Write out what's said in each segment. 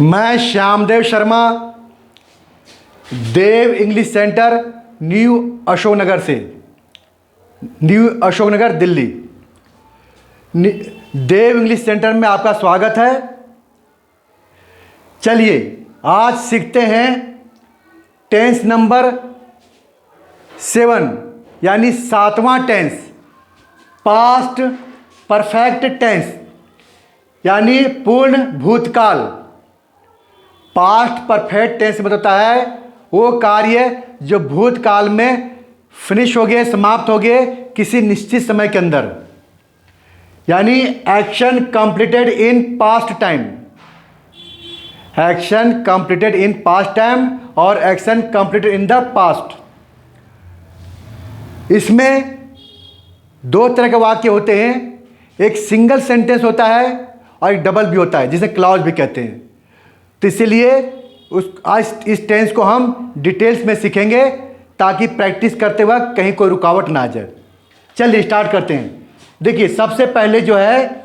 मैं श्यामदेव शर्मा, देव English centre, new Ashoknagar से, new Ashoknagar Delhi. देव English centre में आपका स्वागत है। चलिए आज सीखते हैं टेंस नंबर 7 यानी 7वां टेंस, पास्ट परफेक्ट टेंस यानी पूर्ण भूतकाल। पास्ट परफेक्ट टेंस में होता है वो कार्य जो भूतकाल में फिनिश हो गए, समाप्त हो गए किसी निश्चित समय के अंदर, यानी action completed in past time, action completed in past time और action completed in the past. इसमें दो तरह के वाक्य होते हैं, एक सिंगल सेंटेंस होता है और एक डबल भी होता है जिसे क्लॉज भी कहते हैं। तो इसीलिए आज इस टेंस को हम डिटेल्स में सीखेंगे ताकि प्रैक्टिस करते वक्त कहीं कोई रुकावट ना आ जाए। चलिए स्टार्ट करते हैं। देखिए सबसे पहले जो है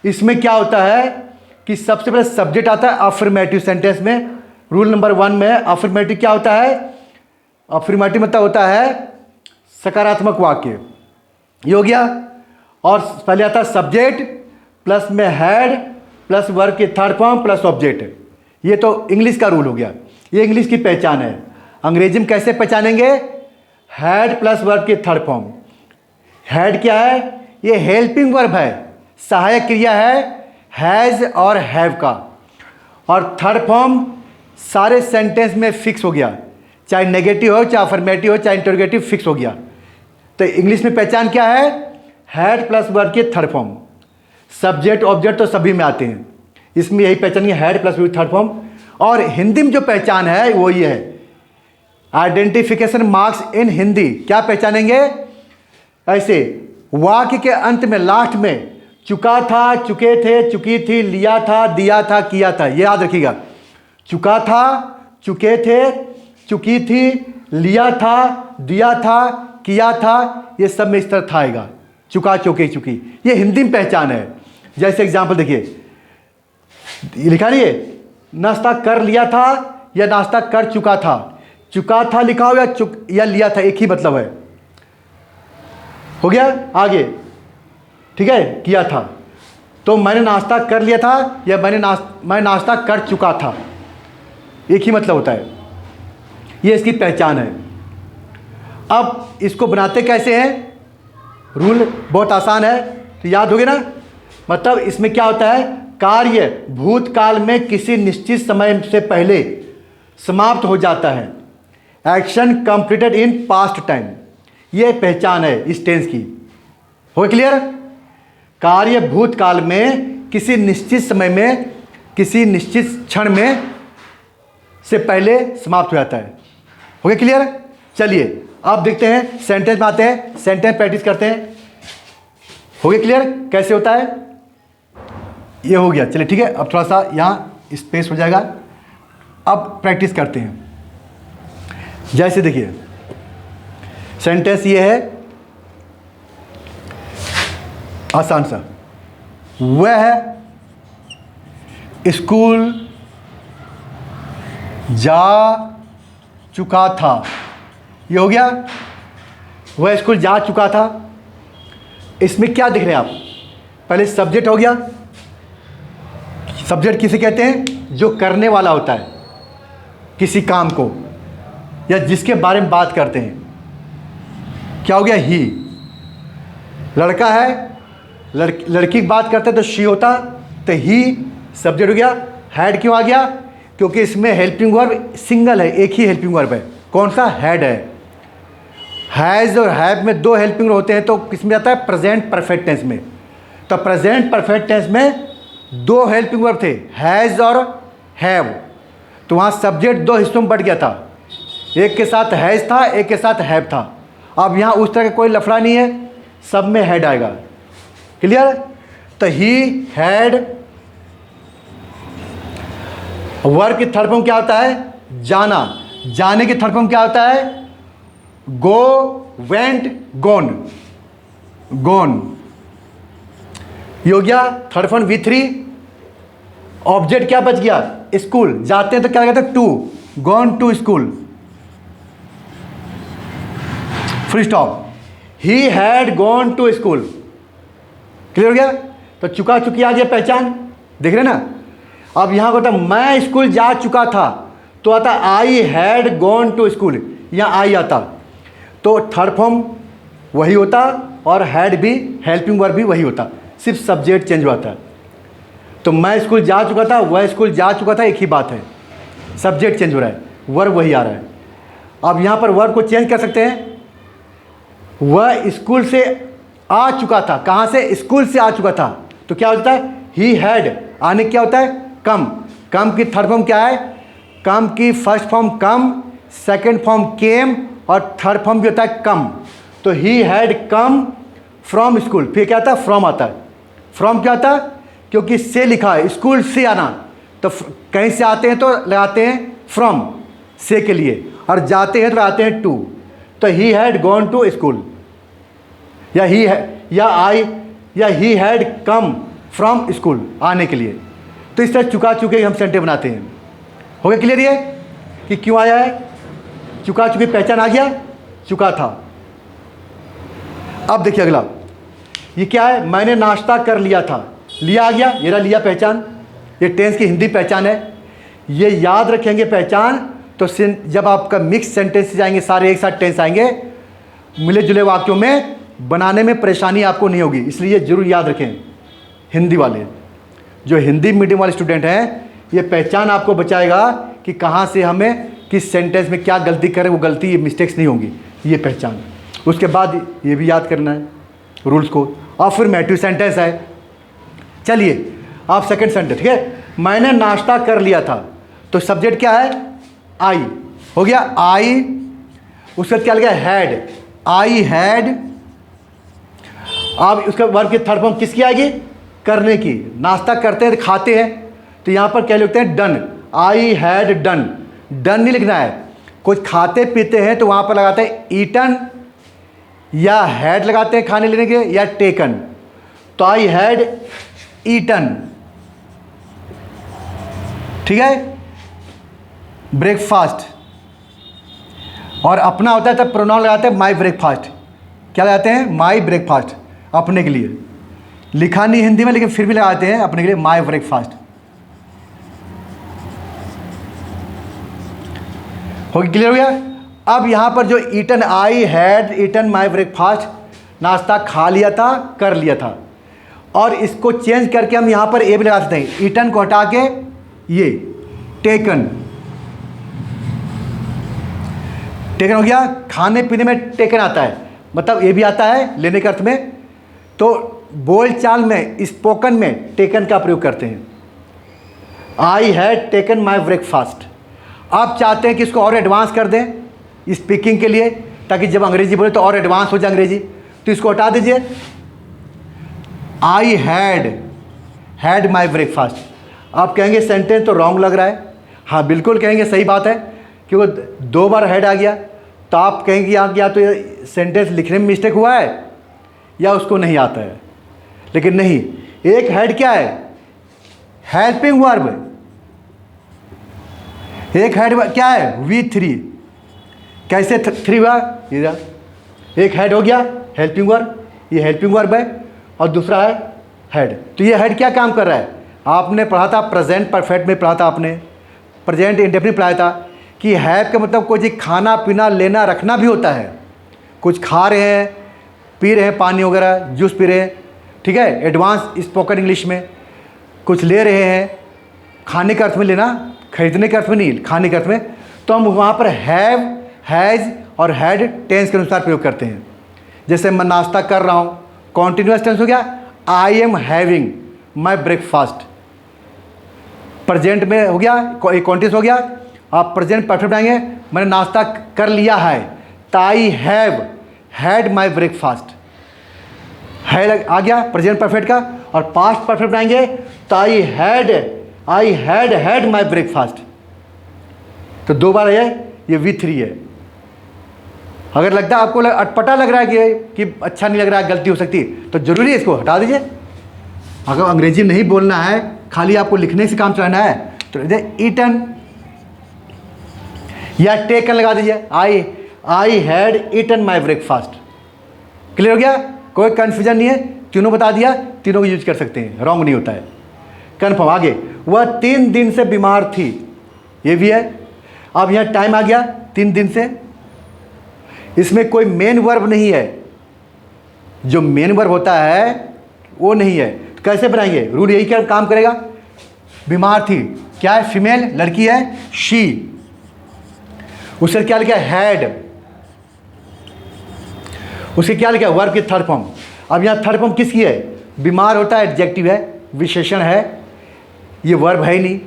इसमें क्या होता है कि सबसे पहले सब्जेक्ट आता है अफर्मेटिव सेंटेंस में। रूल नंबर 1 में अफर्मेटिव क्या होता है? अफर्मेटिव मतलब होता है सकारात्मक वाक्य, ये हो गया। और पहले आता है सब्जेक्ट प्लस में हैड प्लस वर्ब की थर्ड फॉर्म प्लस ऑब्जेक्ट। ये तो इंग्लिश का रूल हो गया, ये इंग्लिश की पहचान है। अंग्रेजी में कैसे पहचानेंगे? हैड प्लस वर्ब की थर्ड फॉर्म। हैड क्या है? ये हेल्पिंग वर्ब है, सहायक क्रिया है हैज़ और हैव का। और थर्ड फॉर्म सारे सेंटेंस में फिक्स हो गया, चाहे नेगेटिव हो, चाहे अफर्मेटिव हो, चाहे इंटरोगेटिव, फिक्स हो गया। तो इंग्लिश में पहचान क्या है? हैड प्लस वर्ब की थर्ड फॉर्म। सब्जेक्ट ऑब्जेक्ट तो सभी में आते हैं, इसमें यही पहचान है had plus verb third form. और हिंदी में जो पहचान है वो ये है, आइडेंटिफिकेशन मार्क्स इन हिंदी क्या पहचानेंगे? ऐसे वाक्य के अंत में लास्ट में चुका था, चुके थे, चुकी थी, लिया था, दिया था, किया था, ये याद रखिएगा। चुका था, चुके थे, चुकी थी, लिया था, दिया था, किया था, ये सब में इस तरह था आएगा, चुका, चुके, चुकी। ये हिंदी में पहचान है। जैसे एग्जाम्पल देखिए, लिखा नहीं है नाश्ता कर लिया था या नाश्ता कर चुका था। चुका था लिखा हो या लिया था, एक ही मतलब है। हो गया आगे, ठीक है, किया था। तो मैंने नाश्ता कर लिया था या मैं नाश्ता कर चुका था, एक ही मतलब होता है। ये इसकी पहचान है। अब इसको बनाते कैसे हैं? रूल बहुत आसान है, तो याद होगे ना। मतलब इसमें क्या होता है? कार्य भूतकाल में किसी निश्चित समय से पहले समाप्त हो जाता है, action completed in past time. ये पहचान है इस टेंस की। हो क्लियर? कार्य भूतकाल में किसी निश्चित समय में, किसी निश्चित क्षण में से पहले समाप्त हो जाता है। हो गया क्लियर? चलिए अब देखते हैं सेंटेंस में आते हैं, सेंटेंस प्रैक्टिस करते हैं। हो गया क्लियर कैसे होता है? ये हो गया। चलिए ठीक है, अब थोड़ा सा यहाँ स्पेस हो जाएगा। अब प्रैक्टिस करते हैं। जैसे देखिए सेंटेंस ये है आसान सा, वह स्कूल जा चुका था। ये हो गया, वह स्कूल जा चुका था। इसमें क्या दिख रहे हैं आप? पहले सब्जेक्ट हो गया। सब्जेक्ट किसे कहते हैं? जो करने वाला होता है किसी काम को या जिसके बारे में बात करते हैं। क्या हो गया? ही। लड़का है, लड़की की बात करते हैं तो शी होता, तो ही सब्जेक्ट हो गया। हैड क्यों आ गया? क्योंकि इसमें हेल्पिंग वर्ब सिंगल है, एक ही हेल्पिंग वर्ब है। कौन सा? हैड है। हैज़ और हैव में दो हेल्पिंग वर्ब होते हैं, तो किसमें आता है? प्रेजेंट परफेक्ट टेंस में। तो प्रेजेंट परफेक्ट टेंस में दो हेल्पिंग वर्ब थे, हैज़ और हैव। तो वहाँ सब्जेक्ट दो हिस्सों में बट गया था, एक के साथ हैज़ था, एक के साथ हैव था। अब यहाँ उस तरह का कोई लफड़ा नहीं है, सब में हैड आएगा। क्लियर? तो ही हैड। वर्ब की थर्ड फॉर्म क्या होता है? जाना। जाने की थर्ड फॉर्म क्या होता है? गो, वेंट, गोन। गोन ये हो गया थर्ड फॉर्म V3। ऑब्जेक्ट क्या बच गया? स्कूल जाते हैं तो क्या कहते हैं, to, gone to school, full stop. He had gone to school. Clear हो गया? तो चुका चुकी आ गया पहचान, देख रहे ना। अब यहां होता मैं स्कूल जा चुका था, तो आता I had gone to school, यहां आई आता, तो थर्ड फॉर्म वही होता और हैड भी, हेल्पिंग वर्ब भी वही होता, सिर्फ सब्जेक्ट चेंज हुआ था। तो मैं स्कूल जा चुका था, वह स्कूल जा चुका था, एक ही बात है, सब्जेक्ट चेंज हो रहा है, वर्ब वही आ रहा है। अब यहाँ पर वर्ब को चेंज कर सकते हैं, वह स्कूल से आ चुका था, कहाँ से, स्कूल से आ चुका था, तो क्या होता है, ही हैड, आने क्या होता है, कम। कम की थर्ड फॉर्म क्या है, कम की फर्स्ट फॉर्म कम, सेकंड फॉर्म केम और थर्ड फॉर्म भी होता है कम। तो he had come from school, फिर क्या आता है, फ्रॉम आता है। फ्रॉम क्या आता है, क्योंकि से लिखा है, स्कूल से आना, तो कहीं से आते हैं तो लगाते हैं फ्रॉम, से के लिए, और जाते हैं तो लगाते हैं टू। तो he had gone to school, या he had come from school, आने के लिए। तो इस तरह चुका चुके हम सेंटेंस बनाते हैं। हो गया क्लियर ये कि क्यों आया है, चुका चुके पहचान आ गया, चुका था। अब देखिए अगला, ये क्या है, मैंने नाश्ता कर लिया था, लिया आ गया, ये रहा लिया पहचान, ये टेंस की हिंदी पहचान है। ये याद रखेंगे पहचान, तो जब आपका मिक्स सेंटेंस जाएंगे, सारे एक साथ टेंस आएंगे, मिले जुले वाक्यों में बनाने में परेशानी आपको नहीं होगी, इसलिए जरूर याद रखें। हिंदी वाले, जो हिंदी मीडियम वाले स्टूडेंट हैं, ये पहचान आपको बचाएगा कि कहाँ से हमें किस सेंटेंस में क्या गलती करें, वो गलती, ये मिस्टेक्स नहीं होंगी, ये पहचान। उसके बाद ये भी याद करना है रूल्स को। और फिर मैट्रिक सेंटेंस है। चलिए आप सेकंड सेंटेंस, ठीक है, मैंने नाश्ता कर लिया था, तो सब्जेक्ट क्या है, आई, हो गया आई, उसके बाद क्या लगा, हैड, आई हैड। अब उसका वर्ब की थर्ड फॉर्म किसकी आएगी, करने की। नाश्ता करते हैं तो खाते हैं, तो यहाँ पर क्या लिखते हैं, done, I had done. Done नहीं लिखना है, कुछ खाते पीते हैं तो वहाँ पर लगाते हैं ईटन, या हैड लगाते हैं खाने लेने के, या टेकन। तो आई हैड ईटन, ठीक है, ब्रेकफास्ट। और अपना होता है तब प्रोनाउन लगाते हैं माई ब्रेकफास्ट। क्या लगाते हैं, माई ब्रेकफास्ट, अपने के लिए। लिखा नहीं हिंदी में, लेकिन फिर भी लगाते हैं अपने के लिए, माई ब्रेकफास्ट। हो गया, क्लियर हो गया? अब यहां पर जो eaten, I had eaten my breakfast, नाश्ता खा लिया था, कर लिया था, और इसको चेंज करके हम यहां पर ए भी लगा सकते हैं, ईटन को हटा के ये टेकन। टेकन हो गया, खाने पीने में टेकन आता है, मतलब ये भी आता है लेने के अर्थ में। तो बोल चाल में, स्पोकन में टेकन का प्रयोग करते हैं, I had taken my breakfast. आप चाहते हैं कि इसको और एडवांस कर दें स्पीकिंग के लिए, ताकि जब अंग्रेजी बोले तो और एडवांस हो जाए अंग्रेजी, तो इसको हटा दीजिए, आई हैड माई ब्रेकफास्ट। आप कहेंगे सेंटेंस तो रॉन्ग लग रहा है, हाँ बिल्कुल कहेंगे, सही बात है, क्योंकि 2 बार हैड आ गया, तो आप कहेंगे यहाँ या तो ये सेंटेंस लिखने में मिस्टेक हुआ है या उसको नहीं आता है। लेकिन नहीं, एक हैड क्या है, हेल्पिंग वर्ब। एक हैड क्या है, V3। कैसे 3 हुआ, एक हेड हो गया हेल्पिंग वर्ब, ये हेल्पिंग वर्ब है, और दूसरा है हेड। तो ये हेड क्या काम कर रहा है, आपने पढ़ा था प्रेजेंट परफेक्ट में, पढ़ा था आपने प्रेजेंट इंडेफिनिट पढ़ाया था कि हैव का मतलब कुछ खाना पीना लेना रखना भी होता है। कुछ खा रहे हैं, पी रहे हैं, पानी वगैरह जूस पी रहे हैं, ठीक है, एडवांस स्पोकन इंग्लिश में। कुछ ले रहे हैं, खाने के अर्थ में लेना, खरीदने के अर्थ में नहीं, खाने के अर्थ में। तो हम वहाँ पर हैव, हैज़ और हैड टेंस के अनुसार प्रयोग करते हैं। जैसे मैं नाश्ता कर रहा हूँ, कॉन्टिन्यूस टेंस हो गया, I am having my breakfast. Present में हो गया, कॉन्टिन्यूस हो गया। आप प्रेजेंट परफेक्ट आएंगे, मैंने नाश्ता कर लिया है, तो I have had my breakfast, had आ गया प्रेजेंट परफेक्ट का। और पास्ट परफेक्ट आएंगे, तो I had had my breakfast. तो 2 बार है, ये V3 है। अगर लगता है आपको अटपटा लग रहा है कि अच्छा नहीं लग रहा है, गलती हो सकती है, तो जरूरी है इसको हटा दीजिए। अगर अंग्रेजी नहीं बोलना है, खाली आपको लिखने से काम चलाना है, तो ईटन या टेकन लगा दीजिए, I had eaten my breakfast. Clear हो गया, कोई कंफ्यूजन नहीं है, तीनों बता दिया, तीनों को यूज कर सकते हैं, रॉन्ग नहीं होता है, कन्फर्म। आगे, वह 3 दिन से बीमार थी, ये भी है। अब यहाँ टाइम आ गया 3 दिन से, इसमें कोई मेन वर्ब नहीं है, जो मेन वर्ब होता है वो नहीं है। तो कैसे बनाएंगे, रूल यही क्या काम करेगा, बीमार थी, क्या है, फीमेल, लड़की है, शी, उससे क्या लिखा है, हैड, उसे क्या लिखा है, वर्ब की थर्ड फॉर्म। अब यहाँ थर्ड फॉर्म किसकी है, बीमार होता है, एडजेक्टिव है, विशेषण है, ये वर्ब है ही नहीं।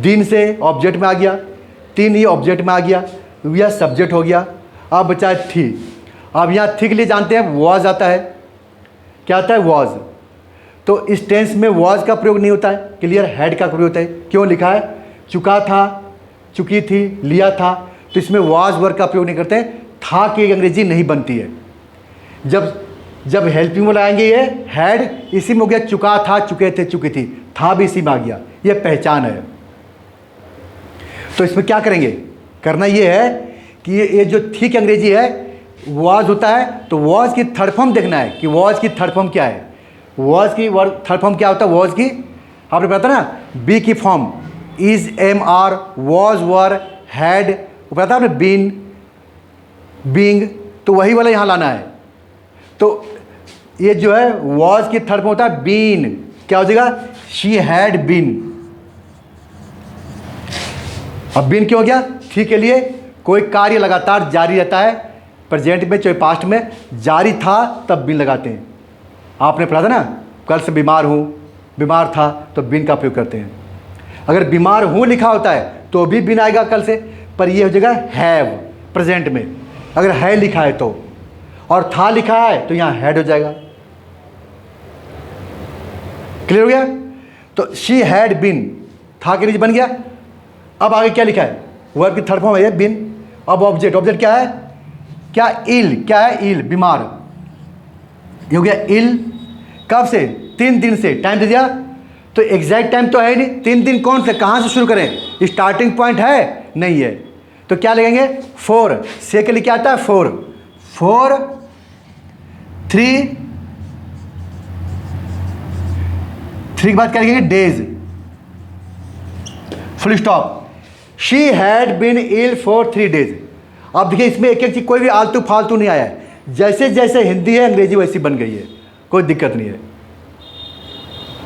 दिन से ऑब्जेक्ट में आ गया, 3 ये ऑब्जेक्ट में आ गया, यह सब्जेक्ट हो गया। अब बचा थी। अब यहाँ थी के लिए जानते हैं वॉज आता है, क्या आता है, वॉज। तो इस टेंस में वॉज का प्रयोग नहीं होता है, क्लियर, हैड का प्रयोग होता है। क्यों लिखा है, चुका था, चुकी थी, लिया था, तो इसमें वॉज वर्ब का प्रयोग नहीं करते। था की अंग्रेजी नहीं बनती है। जब हेल्पिंग में लाएंगे ये हैड, इसी में हो गया चुका था, चुके थे, चुकी थी, था भी इसी में आ गया, ये पहचान है। तो इसमें क्या करेंगे, करना ये है कि ये जो थी की अंग्रेजी है वॉज होता है, तो वॉज की थर्ड फॉर्म देखना है कि वॉज की थर्ड फॉर्म क्या है। वॉज की थर्ड फॉर्म क्या होता है, वॉज की आपने पता ना, बी की form is, am are, was, were, had, पता आपने, बीन, बीइंग, तो वही वाला यहाँ लाना है। तो ये जो है वॉज की थर्ड फॉर्म होता है बीन, क्या हो जाएगा, शी हैड बीन। अब बीन क्यों हो गया, थी के लिए कोई कार्य लगातार जारी रहता है, प्रेजेंट में चाहे पास्ट में, जारी था तब बीन लगाते हैं। आपने पढ़ा था ना, कल से बीमार हूँ, बीमार था तो बीन का प्रयोग करते हैं। अगर बीमार हूँ लिखा होता है तो भी बीन आएगा कल से, पर ये हो जाएगा हैव प्रेजेंट में। अगर है लिखा है तो, और था लिखा है तो यहाँ हैड हो जाएगा। क्लियर हो गया, तो शी हैड बीन, था के नीचे बन गया। अब आगे क्या लिखा है, वर्ब की थर्ड फॉर्म है ये बीन। अब ऑब्जेक्ट, ऑब्जेक्ट क्या है, क्या, इल, क्या है, इल, बीमार, ये हो गया इल। कब से, 3 दिन से, टाइम दे दिया, तो एग्जैक्ट टाइम तो है नहीं, 3 दिन कौन से, कहाँ से शुरू करें, स्टार्टिंग पॉइंट है नहीं है, तो क्या लगेंगे, 4 से के लिए क्या आता है, 4, 3 के बाद क्या लिखेंगे, days, full stop. She had been ill for 3 days. अब देखिए इसमें एक एक चीज, कोई भी आलतू फालतू नहीं आया है, जैसे जैसे हिंदी है अंग्रेजी वैसी बन गई है, कोई दिक्कत नहीं है,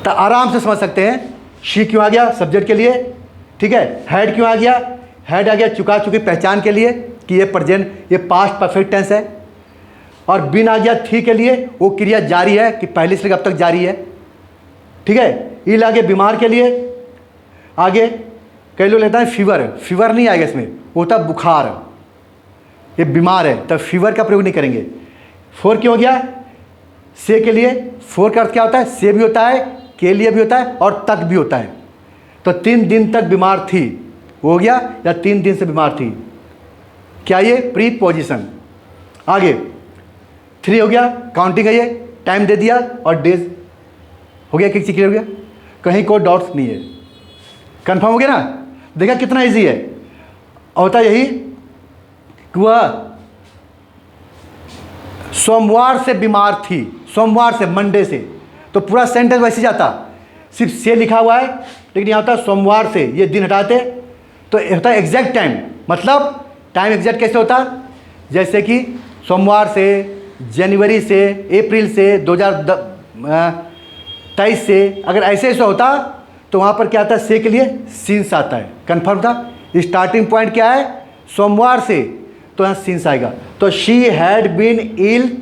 तो आराम से समझ सकते हैं। शी क्यों आ गया, सब्जेक्ट के लिए, ठीक है। हैड क्यों आ गया, हैड आ गया चुका चुकी पहचान के लिए कि ये प्रेजेंट, ये पास्ट परफेक्ट टेंस है। और बीन आ गया थी के लिए, वो क्रिया जारी है कि पहले से अब तक जारी है, ठीक है। इल आगे बीमार के लिए, आगे कई लोग लेता है फीवर, फीवर नहीं आएगा इसमें, वो होता बुखार, ये बीमार है तब फीवर का प्रयोग नहीं करेंगे। 4 क्यों हो गया, से के लिए, 4 का अर्थ क्या होता है, से भी होता है, के लिए भी होता है और तक भी होता है। तो 3 दिन तक बीमार थी, वो हो गया, या 3 दिन से बीमार थी, क्या ये प्रीपोजिशन। आगे 3 हो गया, काउंटिंग है ये, टाइम दे दिया और डेज हो गया, किसी क्लियर हो गया, कहीं कोई डाउट्स नहीं है, कंफर्म हो गया ना। देखा कितना इजी है, होता यही कि वह सोमवार से बीमार थी, सोमवार से, मंडे से, तो पूरा सेंटेंस वैसे जाता, सिर्फ से लिखा हुआ है, लेकिन यहाँ होता सोमवार से, ये दिन हटाते तो होता है एग्जैक्ट टाइम। मतलब टाइम एग्जैक्ट कैसे होता, जैसे कि सोमवार से, जनवरी से, अप्रैल से, 2023 से, अगर ऐसे ऐसा होता तो वहाँ पर क्या आता है, से के लिए सीन्स आता है, कन्फर्म था। स्टार्टिंग पॉइंट क्या है, सोमवार से, तो यहाँ सीन्स आएगा। तो she had been ill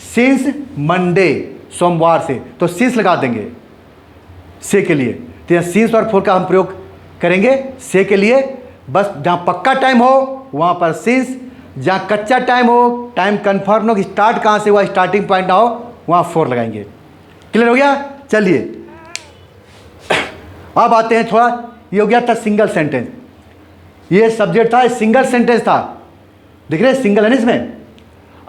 since Monday, सोमवार से, तो सीन्स लगा देंगे से के लिए। तो यहाँ सीन्स और 4 का हम प्रयोग करेंगे से के लिए। बस जहाँ पक्का टाइम हो वहाँ पर सीन्स, जहाँ कच्चा टाइम हो, टाइम कन्फर्म हो कि स्टार्ट कहाँ से हुआ, स्टार्टिंग पॉइंट ना हो, वहाँ 4 लगाएंगे। क्लियर हो गया, चलिए अब आते हैं थोड़ा, ये हो गया था सिंगल सेंटेंस, ये सब्जेक्ट था, सिंगल सेंटेंस था, देख रहे हैं सिंगल है ना इसमें।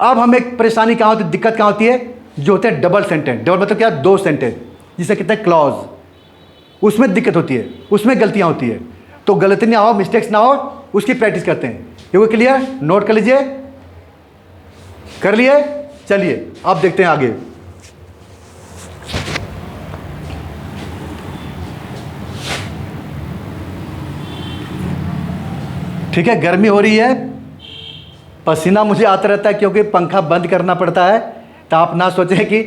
अब हमें एक परेशानी कहाँ होती है, दिक्कत कहाँ होती है, जो होते हैं डबल सेंटेंस। डबल मतलब क्या, 2 सेंटेंस, जिसे कहते हैं क्लॉज। उसमें दिक्कत होती है, उसमें गलतियाँ होती है। तो गलती ना हो, मिस्टेक्स ना हो, उसकी प्रैक्टिस करते हैं। ये वो क्लियर, नोट कर लीजिए, कर लिए। चलिए अब देखते हैं आगे। ठीक है, गर्मी हो रही है, पसीना मुझे आता रहता है क्योंकि पंखा बंद करना पड़ता है। तो आप ना सोचें कि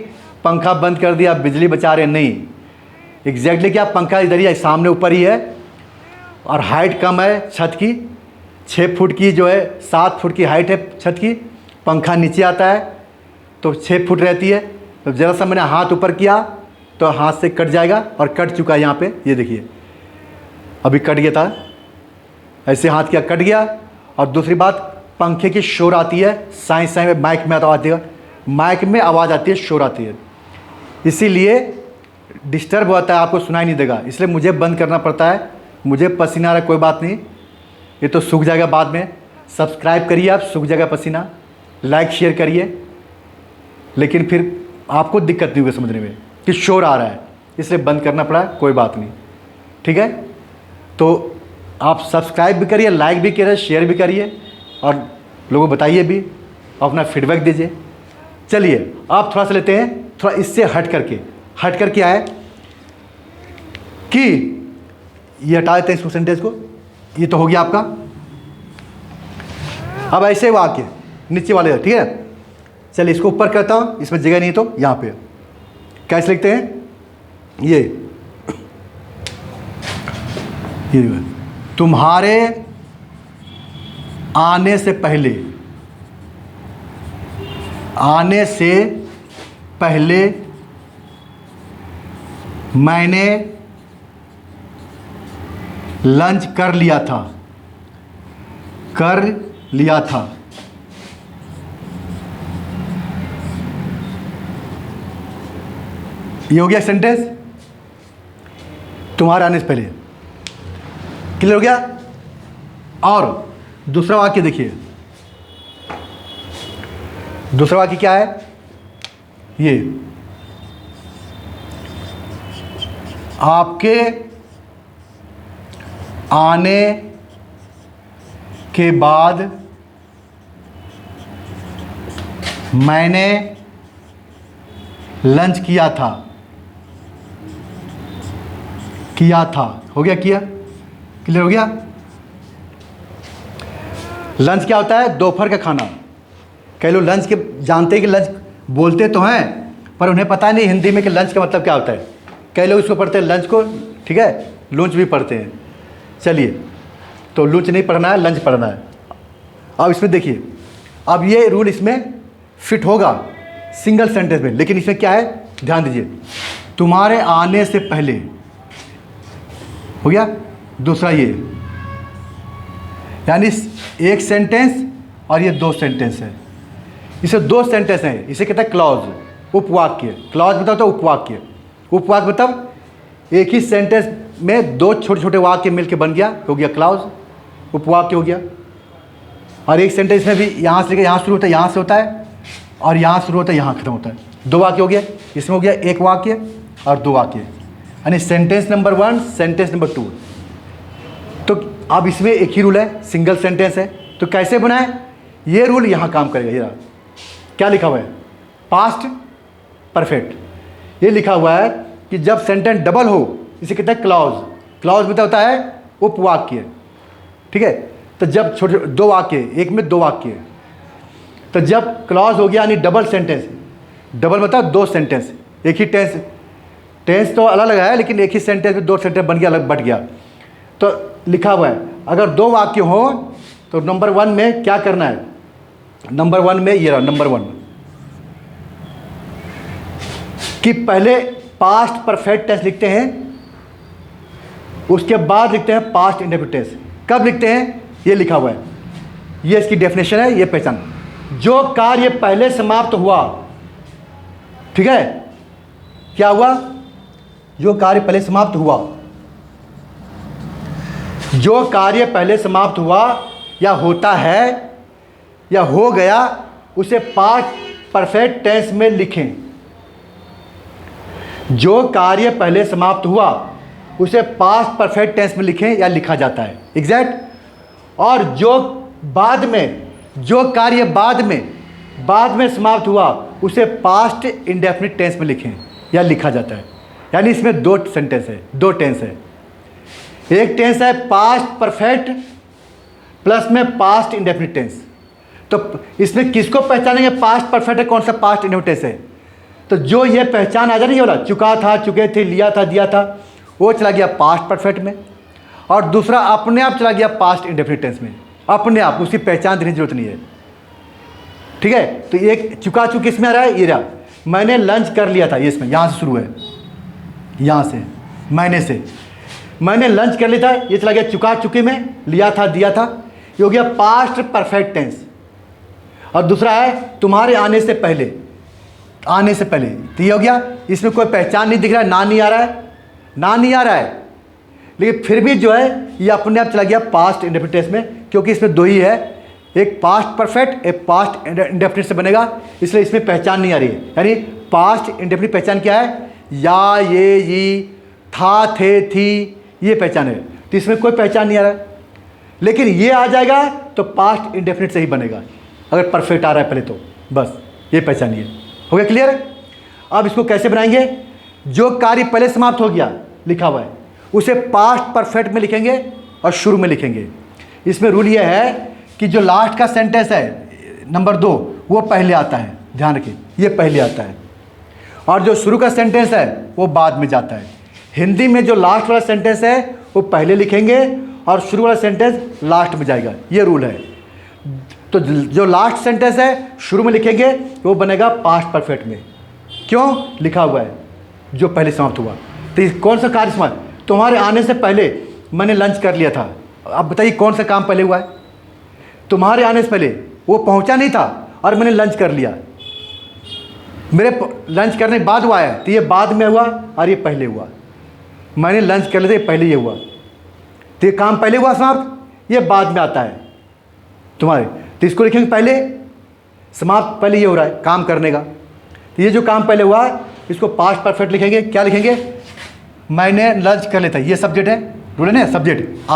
पंखा बंद कर दिया बिजली बचा रहे, नहीं। एग्जैक्टली क्या, पंखा इधर ही है, सामने ऊपर ही है, और हाइट कम है छत की, 6 फुट की जो है, 7 फुट की हाइट है छत की। पंखा नीचे आता है तो 6 फुट रहती है। तो ज़रा सा मैंने हाथ ऊपर किया तो हाथ से कट जाएगा, और कट चुका है यहाँ पे, ये देखिए अभी कट गया था, ऐसे हाथ किया कट गया। और दूसरी बात, पंखे की शोर आती है, साई साई में माइक में आती है, माइक में आवाज़ आती है, शोर आती है, इसीलिए डिस्टर्ब होता है, आपको सुनाई नहीं देगा, इसलिए मुझे बंद करना पड़ता है। मुझे पसीना आ रहा है, कोई बात नहीं, ये तो सूख जाएगा बाद में। सब्सक्राइब करिए आप, सूख जाएगा पसीना, लाइक शेयर करिए, लेकिन फिर आपको दिक्कत नहीं होगी समझने में कि शोर आ रहा है, इसलिए बंद करना पड़ा, कोई बात नहीं। ठीक है, तो आप सब्सक्राइब भी करिए, लाइक भी करिए, शेयर भी करिए, और लोगों को बताइए भी, अपना फीडबैक दीजिए। चलिए आप थोड़ा सा लेते हैं, थोड़ा इससे हट करके आए कि ये हटा देते हैं इस सेंटेंस को, ये तो हो गया आपका। अब ऐसे वाक्य नीचे वाले, ठीक है। चलिए इसको ऊपर करता हूँ, इसमें जगह नहीं तो यहाँ पे कैसे लिखते हैं, ये तुम्हारे आने से पहले मैंने लंच कर लिया था। ये हो गया सेंटेंस, तुम्हारे आने से पहले। क्लियर हो गया। और दूसरा वाक्य देखिए, दूसरा वाक्य क्या है, ये आपके आने के बाद मैंने लंच किया था। हो गया, किया, क्लियर हो गया। लंच क्या होता है, दोपहर का खाना। कई लोग लंच के जानते हैं कि लंच बोलते तो हैं, पर उन्हें पता नहीं हिंदी में कि लंच का मतलब क्या होता है। कई लोग इसको पढ़ते हैं लंच को, ठीक है, लंच भी पढ़ते हैं। चलिए, तो लंच नहीं पढ़ना है, लंच पढ़ना है। अब इसमें देखिए, अब ये रूल इसमें फिट होगा सिंगल सेंटेंस में, लेकिन इसमें क्या है, ध्यान दीजिए, तुम्हारे आने से पहले हो गया। दूसरा ये, यानी एक सेंटेंस और ये 2 सेंटेंस है, इसे 2 सेंटेंस हैं, इसे कहते हैं क्लॉज, उपवाक्य। क्लॉज मतलब तो उपवाक्य, उपवाक्य मतलब एक ही सेंटेंस में 2 छोटे छोटे वाक्य मिलकर बन गया, हो गया क्लॉज, उपवाक्य हो गया। और एक सेंटेंस में भी यहाँ से लेकर यहाँ शुरू होता है, यहाँ से होता है, और यहाँ शुरू होता है, यहाँ खत्म होता है, 2 वाक्य हो गया। इसमें हो गया 1 वाक्य और 2 वाक्य, यानी सेंटेंस नंबर 1, सेंटेंस नंबर 2। तो अब इसमें एक ही रूल है, सिंगल सेंटेंस है, तो कैसे बनाए, ये रूल यहाँ काम करेगा। ये क्या लिखा हुआ है, पास्ट परफेक्ट। ये लिखा हुआ है कि जब सेंटेंस डबल हो, इसे कहते हैं क्लॉज। क्लॉज मतलब होता है उपवाक्य, ठीक है। तो जब छोटे 2 वाक्य, एक में 2 वाक्य, तो जब क्लॉज हो गया यानी डबल सेंटेंस, डबल मतलब 2 सेंटेंस, एक ही टेंस तो अलग अलग है, लेकिन एक ही सेंटेंस में 2 सेंटेंस बन गया, अलग बट गया। तो लिखा हुआ है अगर 2 वाक्य हो तो नंबर 1 में क्या करना है, नंबर 1 में ये रहा, नंबर 1 कि पहले पास्ट परफेक्ट टेंस लिखते हैं, उसके बाद लिखते हैं पास्ट इंडेफिनिट टेंस। कब लिखते हैं, ये लिखा हुआ है, ये इसकी डेफिनेशन है, ये पहचान। जो कार्य पहले समाप्त हुआ, ठीक है, क्या हुआ, जो कार्य पहले समाप्त हुआ, जो कार्य पहले समाप्त हुआ या होता है या हो गया, उसे पास्ट परफेक्ट टेंस में लिखें। जो कार्य पहले समाप्त हुआ उसे पास्ट परफेक्ट टेंस में लिखें या लिखा जाता है एग्जैक्ट। और जो बाद में, जो कार्य बाद में समाप्त हुआ उसे पास्ट इंडेफिनिट टेंस में लिखें या लिखा जाता है। यानी इसमें दो सेंटेंस है, दो टेंस है। एक टेंस है पास्ट परफेक्ट प्लस में पास्ट इंडेफिनिट टेंस। तो इसमें किसको पहचानेंगे पास्ट परफेक्ट है, कौन सा पास्ट इंडेफिनिट टेंस है? तो जो ये पहचान आ जाएगी, बोला चुका था, चुके थे, लिया था, दिया था, वो चला गया पास्ट परफेक्ट में। और दूसरा अपने आप चला गया पास्ट इंडेफिनिट टेंस में, अपने आप, उसकी पहचान देने की जरूरत नहीं है। ठीक है, तो एक चुका चुकी इसमें आ रहा है, ये रहा मैंने लंच कर लिया था, ये इसमें यहाँ से शुरू है, यहाँ से मैंने लंच कर लिया था, ये चला गया चुका चुकी में, लिया था, दिया था, ये हो गया पास्ट परफेक्ट टेंस। और दूसरा है तुम्हारे आने से पहले, तो ये हो गया, इसमें कोई पहचान नहीं दिख रहा है, ना नहीं आ रहा है, लेकिन फिर भी जो है ये अपने आप चला गया पास्ट इंडेफिनिट टेंस में, क्योंकि इसमें दो ही है, एक पास्ट परफेक्ट, एक पास्ट इंडेफिनिट से बनेगा, इसलिए इसमें पहचान नहीं आ रही है। यानी पास्ट इंडेफिनिट पहचान क्या है? या, ये, था, थे, थी, ये पहचान है। तो इसमें कोई पहचान नहीं आ रहा है, लेकिन ये आ जाएगा तो पास्ट इंडेफिनिट से ही बनेगा, अगर परफेक्ट आ रहा है पहले तो, बस ये पहचानिए। हो गया क्लियर? अब इसको कैसे बनाएंगे? जो कार्य पहले समाप्त हो गया लिखा हुआ है उसे पास्ट परफेक्ट में लिखेंगे और शुरू में लिखेंगे। इसमें रूल ये है कि जो लास्ट का सेंटेंस है नंबर 2 वो पहले आता है, ध्यान रखिए, ये पहले आता है, और जो शुरू का सेंटेंस है वो बाद में जाता है। हिंदी में जो लास्ट वाला सेंटेंस है वो पहले लिखेंगे और शुरू वाला सेंटेंस लास्ट में जाएगा, ये रूल है। तो जो लास्ट सेंटेंस है शुरू में लिखेंगे वो बनेगा पास्ट परफेक्ट में, क्यों? लिखा हुआ है जो पहले समाप्त हुआ। तो कौन सा कार्य समाप्त? तुम्हारे आने से पहले मैंने लंच कर लिया था। अब बताइए कौन सा काम पहले हुआ है? तुम्हारे आने से पहले वो पहुंचा नहीं था और मैंने लंच कर लिया, मेरे लंच करने के बाद हुआ है, तो ये बाद में हुआ और ये पहले हुआ। मैंने लंच कर लिया था, ये पहले ये हुआ, तो ये काम पहले हुआ समाप्त, ये बाद में आता है तुम्हारे। तो इसको लिखेंगे पहले, समाप्त पहले ये हो रहा है काम करने का, तो ये जो काम पहले हुआ इसको पास्ट परफेक्ट लिखेंगे। क्या लिखेंगे? मैंने लंच कर लिया था, ये सब्जेक्ट है, रूल है ना, सब्जेक्ट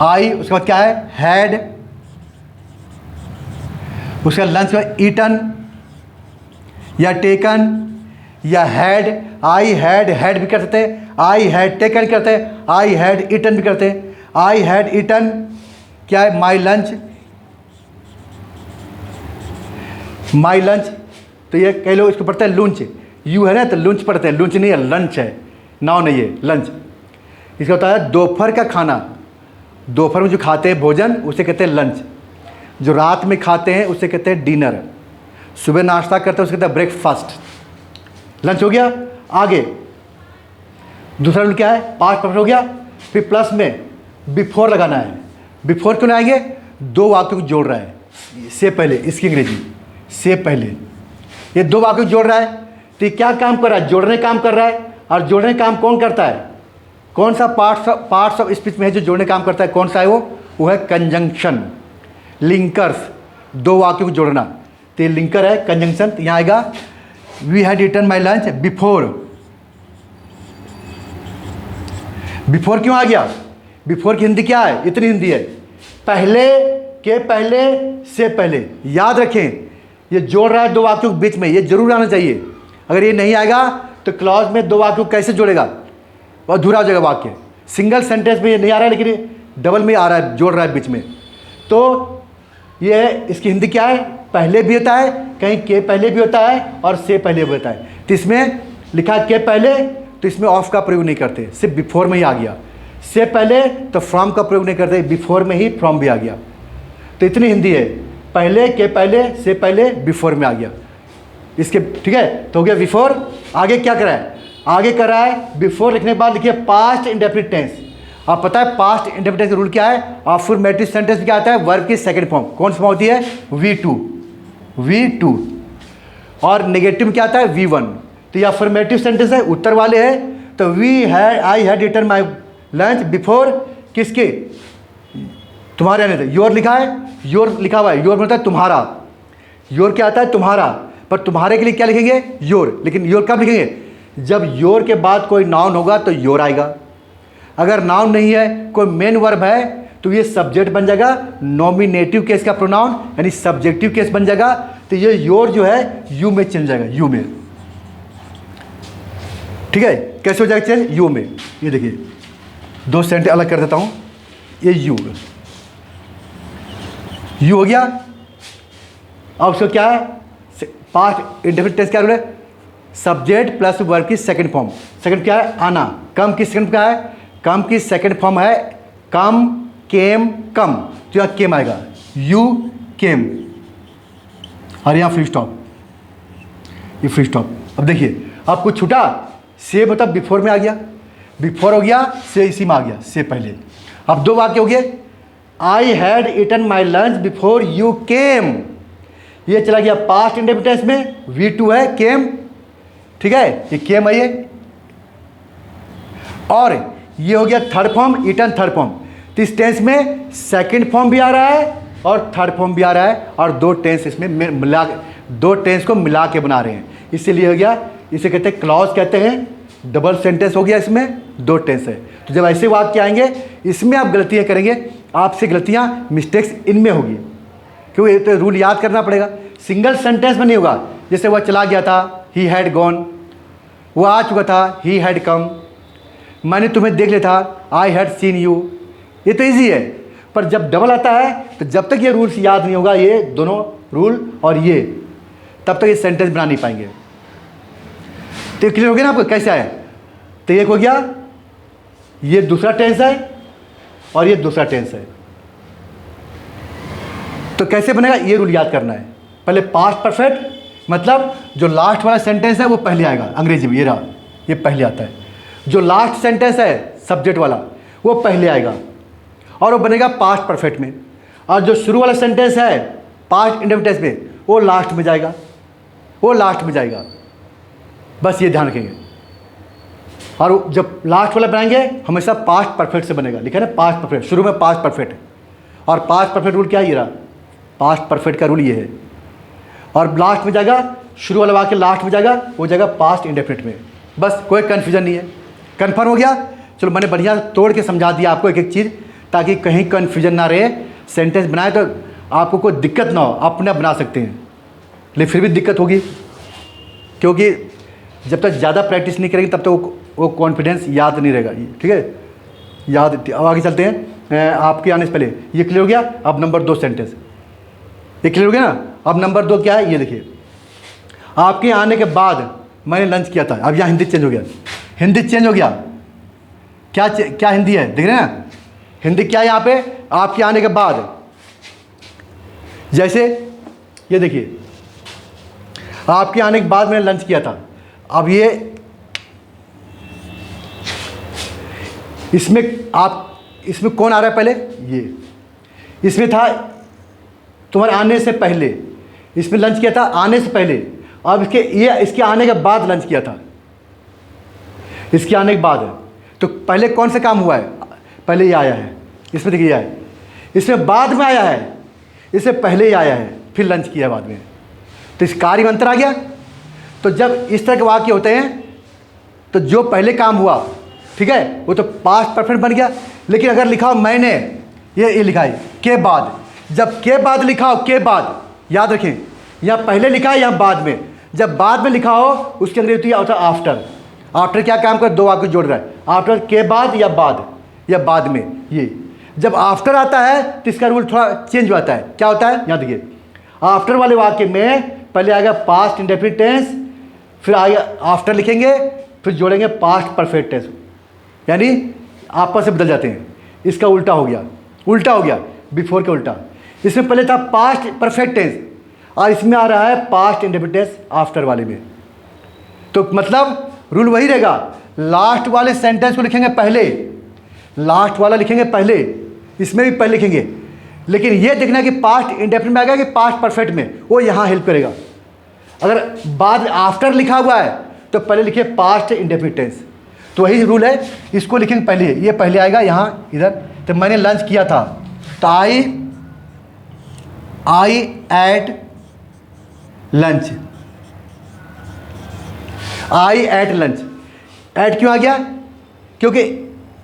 आई, उसके बाद क्या है? हैड, उसके बाद लंच में ईटन या टेकन या हैड, आई हैड भी कर सकते हैं, आई हैड टेकन करते हैं, आई हैड ईटन भी करते हैं। आई हैड ईटन क्या है? माई लंच, तो ये कई लोग इसको पढ़ते हैं लंच, यू है ना, तो लंच पढ़ते हैं, लंच नहीं है, लंच है, नाउ नहीं है, लंच। इसका होता है दोपहर का खाना, दोपहर में जो खाते हैं भोजन उसे कहते हैं लंच, जो रात में खाते हैं उसे कहते हैं डिनर, सुबह नाश्ता करते हैं उसे कहते हैं ब्रेकफास्ट। लंच हो गया। आगे दूसरा रूल क्या है? पास्ट परफेक्ट हो गया, फिर प्लस में बिफोर लगाना है। बिफोर क्यों आएंगे? दो वाक्यों को जोड़ रहा है, से पहले, इसकी अंग्रेजी से पहले, ये दो वाक्यों को जोड़ रहा है, तो ये क्या काम कर रहा है? जोड़ने काम कर रहा है। और जोड़ने काम कौन करता है? कौन सा पार्ट्स ऑफ स्पीच में है जो जोड़ने काम करता है? कौन सा है वो है कंजंक्शन, लिंकर्स, दो वाक्यों को जोड़ना, तो ये लिंकर है, कंजंक्शन। तो यहाँ आएगा we had eaten my lunch before. Before क्यों आ गया? बिफोर की हिंदी क्या है? इतनी हिंदी है, पहले के पहले से पहले। याद रखें ये जोड़ रहा है दो वाक्यों के बीच में, ये जरूर आना चाहिए। अगर ये नहीं आएगा तो क्लॉज में दो वाक्यों कैसे जोड़ेगा? और अधूरा हो जाएगा वाक्य। सिंगल सेंटेंस में ये नहीं आ रहा है, लेकिन डबल में आ रहा है, जोड़ रहा है बीच में। तो ये इसकी हिंदी क्या है? पहले भी होता है, कहीं के पहले भी होता है और से पहले भी होता है। तो इसमें लिखा है के पहले, तो इसमें ऑफ का प्रयोग नहीं करते, सिर्फ बिफोर में ही आ गया। से पहले तो फ्रॉम का प्रयोग नहीं करते, बिफोर में ही फ्रॉम भी आ गया। तो इतनी हिंदी है, पहले के पहले से पहले बिफोर में आ गया इसके, ठीक है। तो हो गया बिफोर। आगे क्या करा है? आगे करा है बिफोर लिखने के बाद लिखिए पास्ट इंडेफिनिट टेंस। आप पता है पास्ट इंडेफिनिट टेंस रूल क्या है? अफर्मेटिव सेंटेंस क्या आता है? वर्ब की सेकंड फॉर्म कौन सी फॉर्म होती है? V2। और नेगेटिव में क्या आता है? V1। तो ये अफर्मेटिव सेंटेंस है, उत्तर वाले है, तो I had eaten my lunch before किसके? तुम्हारे आने थे। योर लिखा है, योर लिखा हुआ है, योर मतलब तुम्हारा। योर क्या आता है? तुम्हारा। पर तुम्हारे के लिए क्या लिखेंगे? योर। लेकिन योर कब लिखेंगे? जब योर के बाद कोई नाउन होगा तो योर आएगा। अगर नाउन नहीं है, कोई मेन वर्ब है, तो ये सब्जेक्ट बन जाएगा, नॉमिनेटिव केस का प्रोनाउन यानी सब्जेक्टिव केस बन जाएगा। तो ये योर जो है यू में चेंज जाएगा, यू में। ठीक है, कैसे हो जाएगा चेंज? यू में। ये देखिए, दो सेंटेंस अलग कर देता हूँ। ये यू हो गया। अब उसको क्या है? पास्ट इंडेफिनिट टेंस क्या रूल है? सब्जेक्ट प्लस वर्ब की सेकंड फॉर्म। सेकंड क्या है? आना। कम की सेकंड क्या है? कम की सेकंड फॉर्म है कम, केम, कम। तो यहाँ केम आएगा, यू केम, और यहाँ फ्री स्टॉप, ये फ्री स्टॉप। अब देखिए, अब कुछ छूटा? से मतलब बिफोर में आ गया, बिफोर हो गया, से इसी में आ गया, से पहले। अब दो वाक्य हो गए। I had eaten my lunch before you came, ये चला गया पास्ट इंडेफिनिट टेंस में, V2 है केम। ठीक है, ये केम है ये। और ये हो गया third form, eaten third form. तो इस टेंस में सेकंड फॉर्म भी आ रहा है और थर्ड फॉर्म भी आ रहा है, और दो टेंस इसमें मिला, दो टेंस को मिला के बना रहे हैं, इसीलिए हो गया। इसे कहते हैं क्लॉज कहते हैं। डबल सेंटेंस हो गया, इसमें दो टेंस है। तो जब ऐसे वाक्य आएंगे, इसमें आप गलतियाँ करेंगे, आपसे गलतियाँ, मिस्टेक्स इनमें होगी, क्योंकि ये तो रूल याद करना पड़ेगा। सिंगल सेंटेंस में नहीं होगा। जैसे वह चला गया था, ही हैड गॉन, वो आ चुका था, ही हैड कम, मैंने तुम्हें देख लिया था, आई हैड सीन यू। ये तो इजी है, पर जब डबल आता है तो जब तक ये रूल्स याद नहीं होगा, ये दोनों रूल और ये, तब तक ये सेंटेंस बना नहीं पाएंगे। तो क्लियर हो गया ना आपको कैसे आया? तो एक हो गया, ये दूसरा टेंस है और ये दूसरा टेंस है। तो कैसे बनेगा? ये रूल याद करना है। पहले पास्ट परफेक्ट, मतलब जो लास्ट वाला सेंटेंस है वो पहले आएगा। अंग्रेजी में ये रहा, ये पहले आता है। जो लास्ट सेंटेंस है सब्जेक्ट वाला, वो पहले आएगा और वो बनेगा पास्ट परफेक्ट में। और जो शुरू वाला सेंटेंस है पास्ट इंडेफिनिट टेंस में, वो लास्ट में जाएगा, वो लास्ट में जाएगा। बस ये ध्यान रखेंगे। और जब लास्ट वाला बनाएंगे, हमेशा पास्ट परफेक्ट से बनेगा। लिखा है ना, पास्ट परफेक्ट, शुरू में पास्ट परफेक्ट। और पास्ट परफेक्ट रूल क्या है? ये रहा, पास्ट परफेक्ट का रूल ये है। और लास्ट में जाएगा, शुरू वाला वाक्य लास्ट में जाएगा, वो जाएगा पास्ट इंडेफिनिट में। बस कोई कन्फ्यूजन नहीं है। कन्फर्म हो गया? चलो, मैंने बढ़िया तोड़ के समझा दिया आपको एक एक चीज़, ताकि कहीं कन्फ्यूजन ना रहे। सेंटेंस बनाए तो आपको कोई दिक्कत ना हो, अपने आप बना सकते हैं। लेकिन फिर भी दिक्कत होगी, क्योंकि जब तक ज़्यादा प्रैक्टिस नहीं करेंगे तब तक वो कॉन्फिडेंस याद नहीं रहेगा। ठीक है, याद। अब आगे चलते हैं। आपके आने से पहले ये क्लियर हो गया। अब नंबर 2 सेंटेंस, ये क्लियर हो गया ना। अब नंबर 2 क्या है? ये देखिए, आपके आने के बाद मैंने लंच किया था। अब यहाँ हिंदी चेंज हो गया, हिंदी चेंज हो गया। क्या हिंदी है? देख रहे हैं ना, हिंदी क्या है यहाँ पे? आपके आने के बाद। जैसे ये देखिए, आपके आने के बाद मैंने लंच किया था। अब ये इसमें कौन आ रहा है पहले? ये इसमें था तुम्हारे आने से पहले, इसमें लंच किया था आने से पहले। अब इसके आने के बाद लंच किया था, इसके आने के बाद। तो पहले कौन सा काम हुआ है? पहले ये आया है, इसमें देखिए है, इसमें बाद में आया है, इससे पहले ही आया है, फिर लंच किया बाद में। तो इस कार्य में अंतर आ गया। तो जब इस तरह के वाक्य होते हैं, तो जो पहले काम हुआ, ठीक है, वो तो पास्ट परफेक्ट बन गया। लेकिन अगर लिखा हो मैंने, ये लिखा है के बाद, जब के बाद लिखा हो, के बाद, याद रखें, यहाँ पहले लिखा है, यहाँ बाद में। जब बाद में लिखा हो, उसके अंग्रेजी होता है आफ्टर। आफ्टर क्या काम कर? दो वाक्य जोड़ रहा है, आफ्टर के बाद या बाद में। ये जब आफ्टर आता है तो इसका रूल थोड़ा चेंज होता है। क्या होता है? यहाँ देखिए, आफ्टर वाले वाक्य में पहले आएगा पास्ट इंडेफिनिट टेंस, फिर आएगा आफ्टर लिखेंगे, फिर जोड़ेंगे पास्ट परफेक्ट टेंस, यानी आपस में बदल जाते हैं। इसका उल्टा हो गया, बिफोर के उल्टा। इसमें पहले था पास्ट परफेक्ट टेंस और इसमें आ रहा है पास्ट इंडेफिनिट टेंस आफ्टर वाले में। तो मतलब रूल वही रहेगा, लास्ट वाले सेंटेंस को लिखेंगे पहले, लास्ट वाला लिखेंगे पहले, इसमें भी पहले लिखेंगे। लेकिन ये देखना कि पास्ट इंडेफिनिट में आएगा कि पास्ट परफेक्ट में, वो यहाँ हेल्प करेगा। अगर बाद आफ्टर लिखा हुआ है तो पहले लिखिए पास्ट इंडेफिनिट टेंस। तो वही रूल है, इसको लिखेंगे पहले, ये पहले आएगा यहाँ इधर। तो मैंने लंच किया था, तो आई eight lunch, I at lunch. Add क्यों आ गया? क्योंकि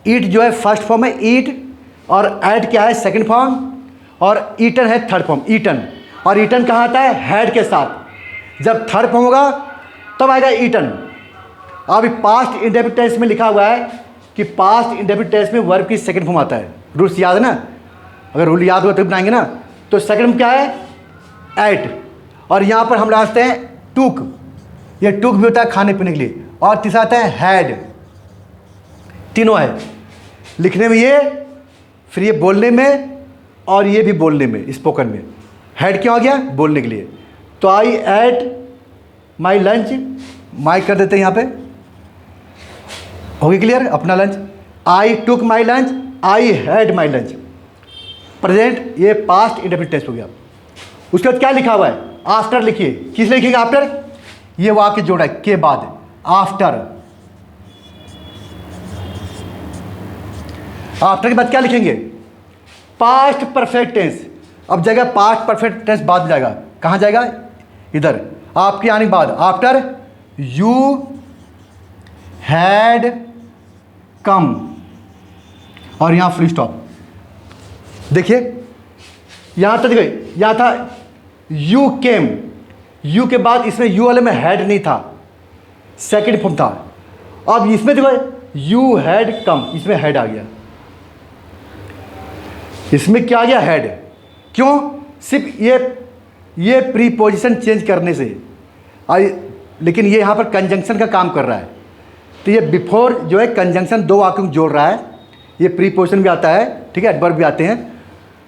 ईट जो है फर्स्ट फॉर्म है ईट, और ऐड क्या है सेकंड फॉर्म, और ईटन है थर्ड फॉर्म ईटन। और ईटन कहाँ आता है? हैड के साथ। जब थर्ड फॉर्म होगा तब आएगा ईटन। अभी पास्ट इंडेफिनिट टेंस में लिखा हुआ है कि पास्ट इंडेफिनिट टेंस में वर्ब की सेकंड फॉर्म आता है। रूल्स याद है ना? अगर रूल याद हुआ तो बनाएंगे ना। तो सेकंड में क्या है? एट। और यहाँ पर हम लगाते हैं टूक। ये टूक भी होता है खाने पीने के लिए। और तीसरा आता है हैड। तीनों है लिखने में ये, फिर ये बोलने में, और ये भी बोलने में, स्पोकन में। हैड क्यों आ गया? बोलने के लिए। तो आई एट माई लंच, माई कर देते हैं यहाँ पे, हो गया क्लियर? अपना lunch. I took my lunch, I had my lunch. Present ये पास्ट इंडेफिनिट टेंस हो गया। उसके बाद क्या लिखा हुआ है? आफ्टर लिखिए। किस लिखेंगे आफ्टर? ये वाक्य जोड़ा है के बाद, आफ्टर। आफ्टर के बाद क्या लिखेंगे? Past perfect tense. अब जाएगा पास्ट परफेक्ट टेंस, बाद में जाएगा। कहाँ जाएगा? इधर। आपके आने के बाद आफ्टर यू हैड कम, और यहां फुल स्टॉप। देखिए यहां तक देखिए, यहां था यू केम, यू के बाद इसमें यू वाले में हैड नहीं था, सेकंड फॉर्म था। अब इसमें देखो यू हैड कम, इसमें हैड आ गया। इसमें क्या आ गया? हैड। क्यों? सिर्फ ये प्रीपोजिशन चेंज करने से। लेकिन ये यहाँ पर कंजंक्शन का काम कर रहा है। तो ये बिफोर जो है कंजंक्शन दो वाक्यों को जोड़ रहा है। ये प्रीपोजिशन भी आता है, ठीक है, एडवर्ब भी आते हैं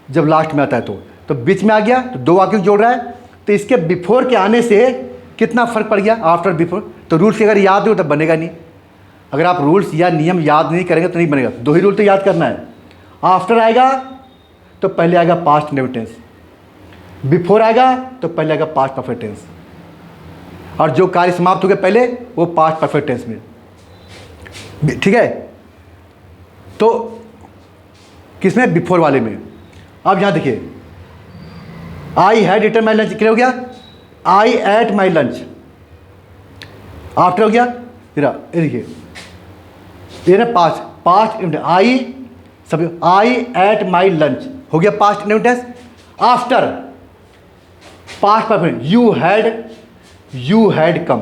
जब लास्ट में आता है। तो बीच में आ गया तो दो वाक्यों को जोड़ रहा है। तो इसके बिफोर के आने से कितना फ़र्क पड़ गया? After before. तो रूल्स अगर याद हो तब बनेगा नहीं। अगर आप रूल्स या नियम याद नहीं करेंगे तो नहीं बनेगा। दो ही रूल तो याद करना है। आफ्टर आएगा तो पहले आएगा पास्ट इंडेफिनिट टेंस, बिफोर आएगा तो पहले आएगा पास्ट परफेक्ट टेंस, और जो कार्य समाप्त हो गया पहले वो पास्ट परफेक्ट टेंस में, ठीक है। तो किसमें? बिफोर वाले में। अब यहां देखिए I had eaten my lunch, clear हो गया? I ate my lunch, after हो गया। ये देखिए ये ना पास्ट इंडेफिनिट, आई सब, आई एट माई लंच हो गया past indefinite tense. After past perfect, you had come.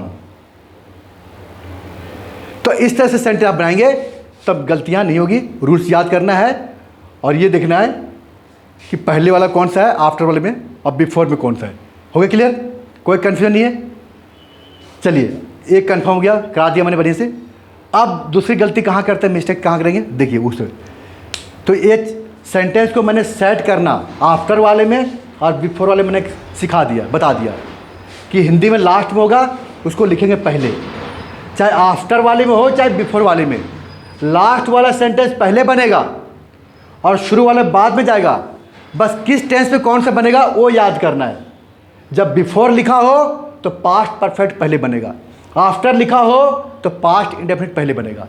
तो इस तरह से सेंटेंस आप बनाएंगे तब गलतियां नहीं होगी। रूल्स याद करना है और ये देखना है कि पहले वाला कौन सा है आफ्टर वाले में और बिफोर में कौन सा है। हो गया क्लियर? कोई कंफ्यूजन नहीं है? चलिए एक कंफर्म हो गया, करा दिया मैंने बढ़िया से। अब दूसरी गलती कहाँ करते हैं, मिस्टेक कहाँ करेंगे? देखिए उस तो ये सेंटेंस को मैंने सेट करना आफ्टर वाले में और बिफोर वाले मैंने सिखा दिया, बता दिया कि हिंदी में लास्ट में होगा उसको लिखेंगे पहले, चाहे आफ्टर वाले में हो चाहे बिफोर वाले में। लास्ट वाला सेंटेंस पहले बनेगा और शुरू वाला बाद में जाएगा। बस किस टेंस में कौन सा बनेगा वो याद करना है। जब बिफोर लिखा हो तो पास्ट परफेक्ट पहले बनेगा, आफ्टर लिखा हो तो पास्ट इंडेफिनिट पहले बनेगा।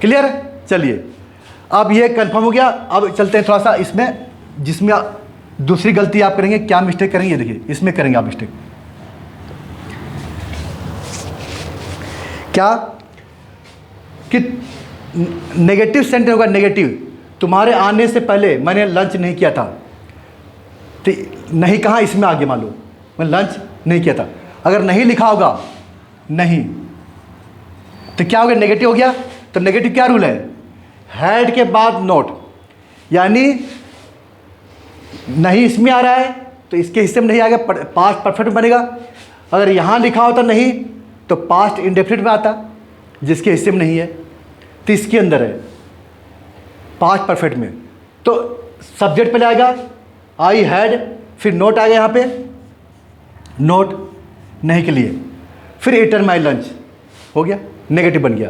क्लियर? चलिए अब ये कंफर्म हो गया। अब चलते हैं थोड़ा सा इसमें, जिसमें दूसरी गलती आप करेंगे। क्या मिस्टेक करेंगे? देखिए इसमें करेंगे आप मिस्टेक। क्या कि नेगेटिव सेंटेंस होगा। नेगेटिव, तुम्हारे आने से पहले मैंने लंच नहीं किया था। तो नहीं कहाँ इसमें आ गया, मान लो मैं लंच नहीं किया था। अगर नहीं लिखा होगा नहीं तो क्या हो गया? नेगेटिव हो गया। तो नेगेटिव क्या रूल है? हैड के बाद नोट, यानी नहीं इसमें आ रहा है तो इसके हिस्से में नहीं आएगा, पास्ट परफेक्ट बनेगा। अगर यहाँ लिखा होता नहीं तो पास्ट इंडेफिनिट में आता, जिसके हिस्से में नहीं है तो इसके अंदर है पास्ट परफेक्ट में। तो सब्जेक्ट पे आएगा आई हैड, फिर नोट आएगा यहाँ पे, नोट नहीं के लिए, फिर ईटन माई लंच, हो गया नेगेटिव बन गया।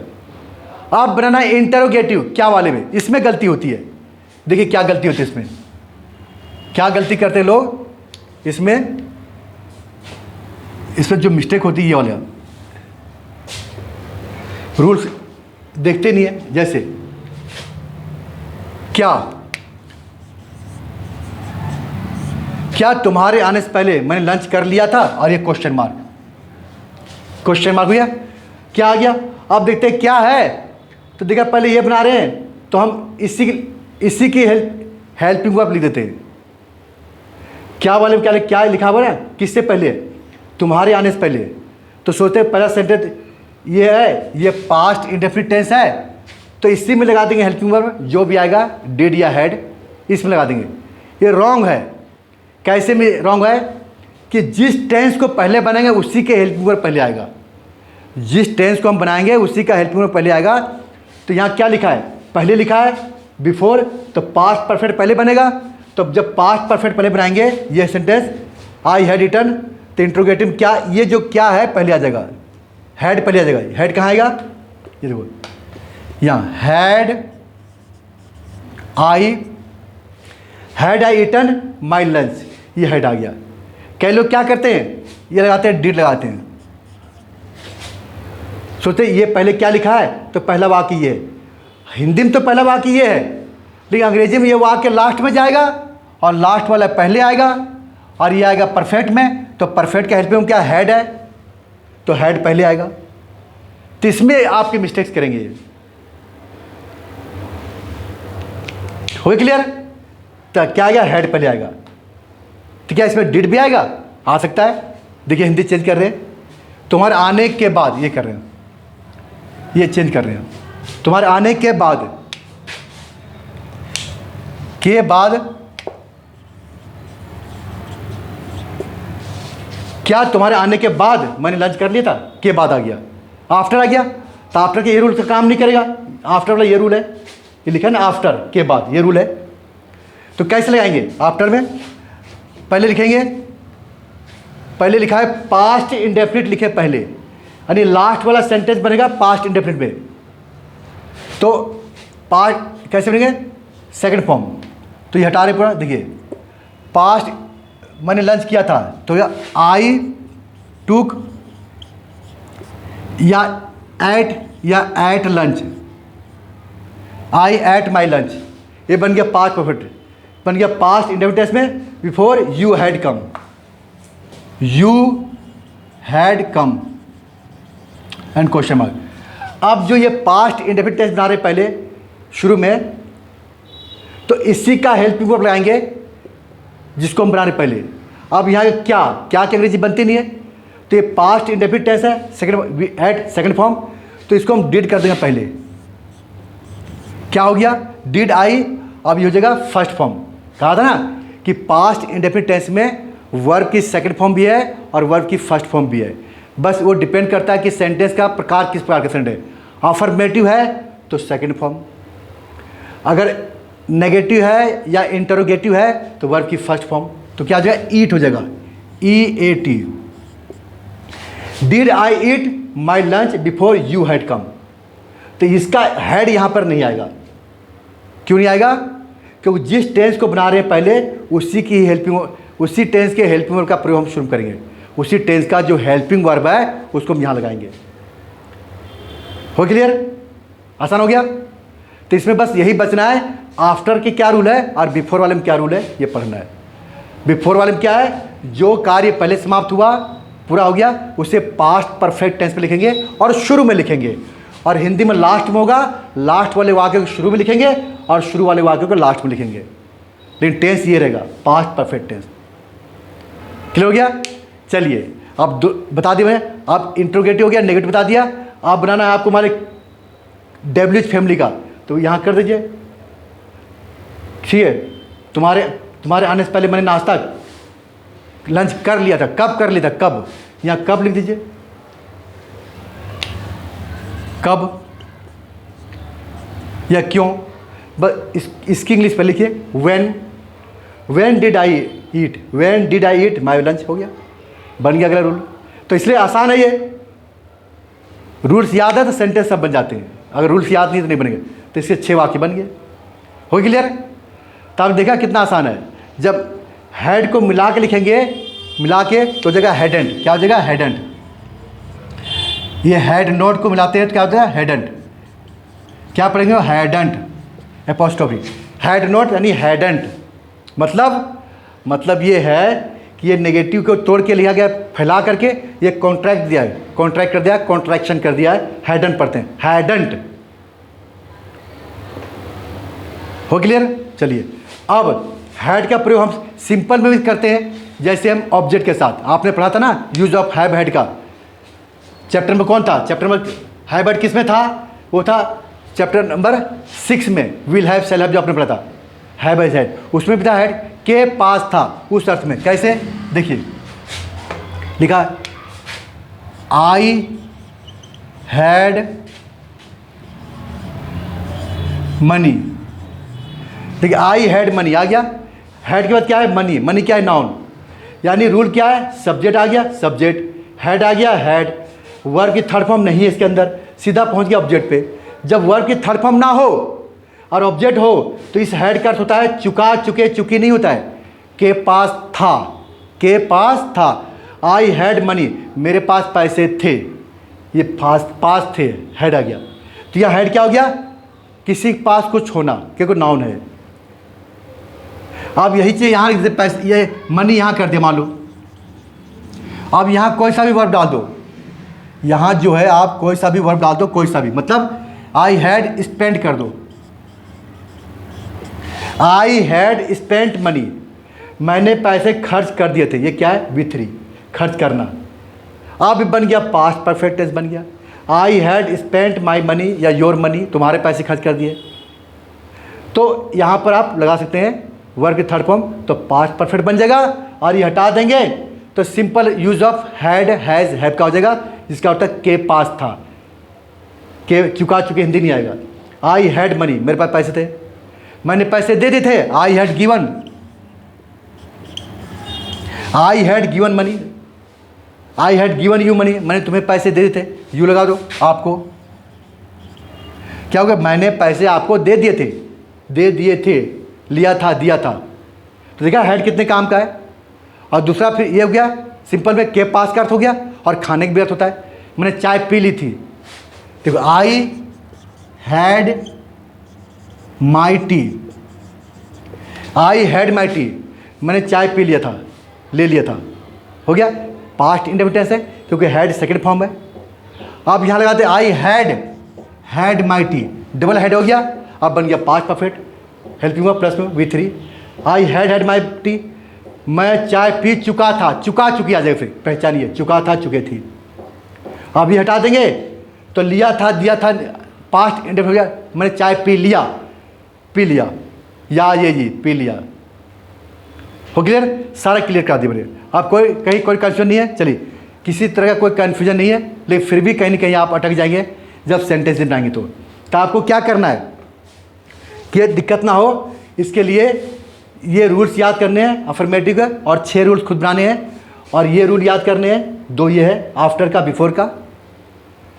अब बनाना है इंटरोगेटिव। क्या वाले में? इसमें गलती होती है। देखिए क्या गलती होती है इसमें, क्या गलती करते हैं लोग इसमें जो मिस्टेक होती है ये वाले रूल्स देखते नहीं है। जैसे क्या तुम्हारे आने से पहले मैंने लंच कर लिया था, और ये क्वेश्चन मार्क हो गया। क्या आ गया? अब देखते हैं क्या है। तो देखा पहले ये बना रहे हैं, तो हम इसी की हेल्पिंग वर्ब लिख देते हैं। क्या वाले में क्या लिखा हुआ है? किससे पहले? तुम्हारे आने से पहले। तो सोचते हैं पहला सेंटेंस ये है, ये पास्ट इंडेफिनिट टेंस है, तो इसी में लगा देंगे हेल्पिंग वर्ब, जो भी आएगा डिड या हैड इसमें लगा देंगे। ये रॉन्ग है। कैसे में रॉन्ग है? कि जिस टेंस को पहले बनाएंगे उसी के हेल्पिंग वर्ब पहले आएगा। जिस टेंस को हम बनाएंगे उसी का हेल्पिंग वर्ब पहले आएगा। तो यहाँ क्या लिखा है? पहले लिखा है बिफोर, तो पास्ट परफेक्ट पहले बनेगा। तो जब पास्ट परफेक्ट पहले बनाएंगे ये सेंटेंस आई हैड इटन, तो इंट्रोगेटिव क्या, ये जो क्या है पहले आ जाएगा, हैड पहले आ जाएगा। हैड कहाँ आएगा? ये देखो यहाँ had I eaten my lunch, ये हैड आ गया। कई लोग क्या करते हैं, ये लगाते हैं डिड लगाते हैं, सोचते ये पहले क्या लिखा है तो पहला वाक्य ये है। हिंदी में तो पहला वाक्य ये है, लेकिन अंग्रेजी में ये वाक्य लास्ट में जाएगा और लास्ट वाला पहले आएगा, और ये आएगा परफेक्ट में, तो परफेक्ट का हेल्प में क्या हैड है, तो हैड पहले आएगा। तो इसमें आपके मिस्टेक्स करेंगे। हो क्लियर? तो क्या आएगा? हैड पहले आएगा। तो क्या इसमें डिड भी आएगा? आ सकता है। देखिए हिंदी चेंज कर रहे हैं, तुम्हारे आने के बाद ये कर रहे हैं, ये चेंज कर रहे हैं, तुम्हारे आने के बाद क्या तुम्हारे आने के बाद मैंने लंच कर लिया था, के बाद आ गया, आफ्टर आ गया, तो आफ्टर के ये रूल का काम नहीं करेगा। आफ्टर वाला ये रूल है, ये लिखा है ना आफ्टर के बाद, ये रूल है। तो कैसे लगाएंगे? आफ्टर में पहले लिखेंगे, पहले लिखा है पास्ट इंडेफिनिट लिखे पहले, यानी लास्ट वाला सेंटेंस बनेगा पास्ट इंडेफिनिट में। तो पास्ट कैसे बनेंगे? Second form. तो ये हटा रहे पूरा, देखिए पास्ट मैंने लंच किया था, तो आई टुक या ate lunch, I ate my lunch, ये बन गया पास्ट परफेक्ट, बन गया पास्ट इंडेफिनिट में before you had come, you had come and question mark. अब जो ये पास्ट इंडेफिनिट बना रहे पहले शुरू में, तो इसी का हेल्पिंग वर्ब लगाएंगे जिसको हम बना रहे पहले। अब यहाँ क्या की अंग्रेजी बनती नहीं है, तो ये पास्ट इंडेफिनिट टेंस है, सेकंड एट सेकंड फॉर्म, तो इसको हम डिड कर देंगे पहले। क्या हो गया? डिड आई, अब ये हो जाएगा फर्स्ट फॉर्म। कहा था ना कि पास्ट इंडेफिनिट टेंस में वर्ब की सेकंड फॉर्म भी है और वर्ब की फर्स्ट फॉर्म भी है, बस वो डिपेंड करता है कि सेंटेंस का प्रकार किस प्रकार का सेंटेंस है। अफर्मेटिव है तो सेकंड फॉर्म, अगर नेगेटिव है या इंटरोगेटिव है तो वर्ब की फर्स्ट फॉर्म। तो क्या हो जाएगा? ईट हो जाएगा, EAT। Did I eat my lunch before you had come, तो इसका हैड यहां पर नहीं आएगा। क्यों नहीं आएगा? क्योंकि जिस टेंस को बना रहे हैं पहले उसी की हेल्पिंग, उसी टेंस के हेल्पिंग वर्ब का प्रयोग हम शुरू करेंगे। उसी टेंस का जो हेल्पिंग वर्ब है उसको हम यहां लगाएंगे। हो क्लियर? आसान हो गया? तो इसमें बस यही बचना है, आफ्टर के क्या रूल है और बिफोर वाले में क्या रूल है, ये पढ़ना है। बिफोर वाले में क्या है? जो कार्य पहले समाप्त हुआ पूरा हो गया उसे पास्ट परफेक्ट टेंस में लिखेंगे और शुरू में लिखेंगे, और हिंदी में लास्ट में होगा, लास्ट वाले वाक्य को शुरू में लिखेंगे और शुरू वाले वाक्य को लास्ट में लिखेंगे, लेकिन टेंस ये रहेगा पास्ट परफेक्ट टेंस। क्लियर हो गया? चलिए अब बता दिया मैंने, अब इंट्रोगेटिव हो गया, नेगेटिव बता दिया। आप बनाना है आपको हमारे डब्ल्यूएच फैमिली का, तो यहाँ कर दीजिए। ठीक है, तुम्हारे आने से पहले मैंने नाश्ता लंच कर लिया था। कब कर लिया था? कब, यहाँ कब लिख दीजिए, कब या क्यों। बस इसकी इंग्लिश पर लिखिए when did I eat, when did I eat my lunch, हो गया, बन गया अगला रूल। तो इसलिए आसान है ये, रूल्स याद है तो सेंटेंस सब बन जाते हैं, अगर रूल्स याद नहीं तो नहीं बनेंगे। तो इसके 6 वाक्य बन गए। हो क्लियर? तो आप देखा कितना आसान है। जब हेड को मिला के लिखेंगे, मिला के तो जगह हेडेंट, क्या हो जाएगा? हेडेंट। ये हेड नोट को मिलाते हैं तो क्या होता है? हेडेंट। क्या पढ़ेंगे? हेडेंट एपोस्ट्रोफी, हेड नोट यानी हेडेंट। मतलब ये है कि ये नेगेटिव को तोड़ के लिया गया, फैला करके ये कॉन्ट्रैक्ट दिया है, कॉन्ट्रैक्ट कर दिया है, कॉन्ट्रैक्शन कर दिया है, हैडंट पढ़ते हैं, हैडंट। हो क्लियर? चलिए अब हैड का प्रयोग हम सिंपल में भी करते हैं, जैसे हम ऑब्जेक्ट के साथ। आपने पढ़ा था ना यूज ऑफ हैव हैड का, चैप्टर में कौन था? चैप्टर में हैव हैड किस में था? वो था चैप्टर नंबर 6 में, विल हैव शैल हैव जो आपने पढ़ा था, हैव हैज हैड, उसमें भी था हैड के पास था उस अर्थ में। कैसे? देखिए लिखा आई हैड मनी। देखिए आई हैड मनी आ गया, हैड के बाद क्या है? मनी। मनी क्या है? नाउन। यानी रूल क्या है? सब्जेक्ट आ गया, सब्जेक्ट, हैड आ गया, हैड। वर्ब की थर्ड फॉर्म नहीं है इसके अंदर, सीधा पहुंच गया ऑब्जेक्ट पे। जब वर्ब की थर्ड फॉर्म ना हो और ऑब्जेक्ट हो तो इस हैड का अर्थ होता है चुका, चुके, चुकी नहीं होता है, के पास था, के पास था। आई हैड मनी, मेरे पास पैसे थे, ये पास थे, हैड आ गया। तो यह हैड क्या हो गया? किसी के पास कुछ होना, क्योंकि नाउन है। अब यही चीज़ यहाँ पैसे, ये मनी यहाँ कर दिया मान लो। अब यहाँ कोई सा भी वर्ब डाल दो, यहाँ जो है आप कोई सा भी वर्ब डाल दो, कोई सा भी, मतलब आई हैड स्पेंड कर दो, आई हैड स्पेंट मनी, मैंने पैसे खर्च कर दिए थे। ये क्या है? V3, खर्च करना। अब बन गया पास्ट परफेक्ट टेंस बन गया। I had spent my money या योर मनी, तुम्हारे पैसे खर्च कर दिए। तो यहाँ पर आप लगा सकते हैं वर्ब की थर्ड फॉर्म, तो पास्ट परफेक्ट बन जाएगा। और ये हटा देंगे तो simple use of had has have का हो जाएगा, जिसका अर्थ के पास था, के चुका, चुके हिंदी नहीं आएगा। आई हैड मनी, मेरे पास पैसे थे, मैंने पैसे दे दिए थे, I had given, I had given money, I had given you money, मैंने तुम्हें पैसे दे दिए थे, यू लगा दो आपको। क्या होगा? मैंने पैसे आपको दे दिए थे, दे दिए थे, लिया था, दिया था। तो देखा हैड कितने काम का है। और दूसरा फिर ये हो गया सिंपल में के पास का अर्थ हो गया, और खाने का भी अर्थ होता है। मैंने चाय पी ली थी, देखो I had my T, I had my T, मैंने चाय पी लिया था, ले लिया था, हो गया पास्ट इंडेफिनिट है, क्योंकि हैड सेकंड फॉर्म है। अब यहाँ लगाते I had my T, double had हो गया, अब बन गया past perfect, helping verb plus में V3। I had my T, मैं चाय पी चुका था, चुका, चुकी आ जाएगा, फिर पहचानिए, चुका था, चुके थी। अब ये हटा देंगे तो लिया था, दिया था, पास्ट इंडेफिनिट हो गया, मैंने चाय पी लिया, पी लिया, या ये जी पी लिया। हो क्लियर? सारा क्लियर करा दिया मैंने। अब कोई कहीं कोई कन्फ्यूजन नहीं है? चलिए, किसी तरह का कोई कन्फ्यूजन नहीं है, लेकिन फिर भी कहीं ना कहीं आप अटक जाएंगे जब सेंटेंस बनाएंगे। तो आपको क्या करना है कि दिक्कत ना हो, इसके लिए ये रूल्स याद करने हैं अफर्मेटिव का, और 6 रूल्स खुद बनाने हैं। और ये रूल याद करने हैं, 2 ये है, आफ्टर का, बिफोर का,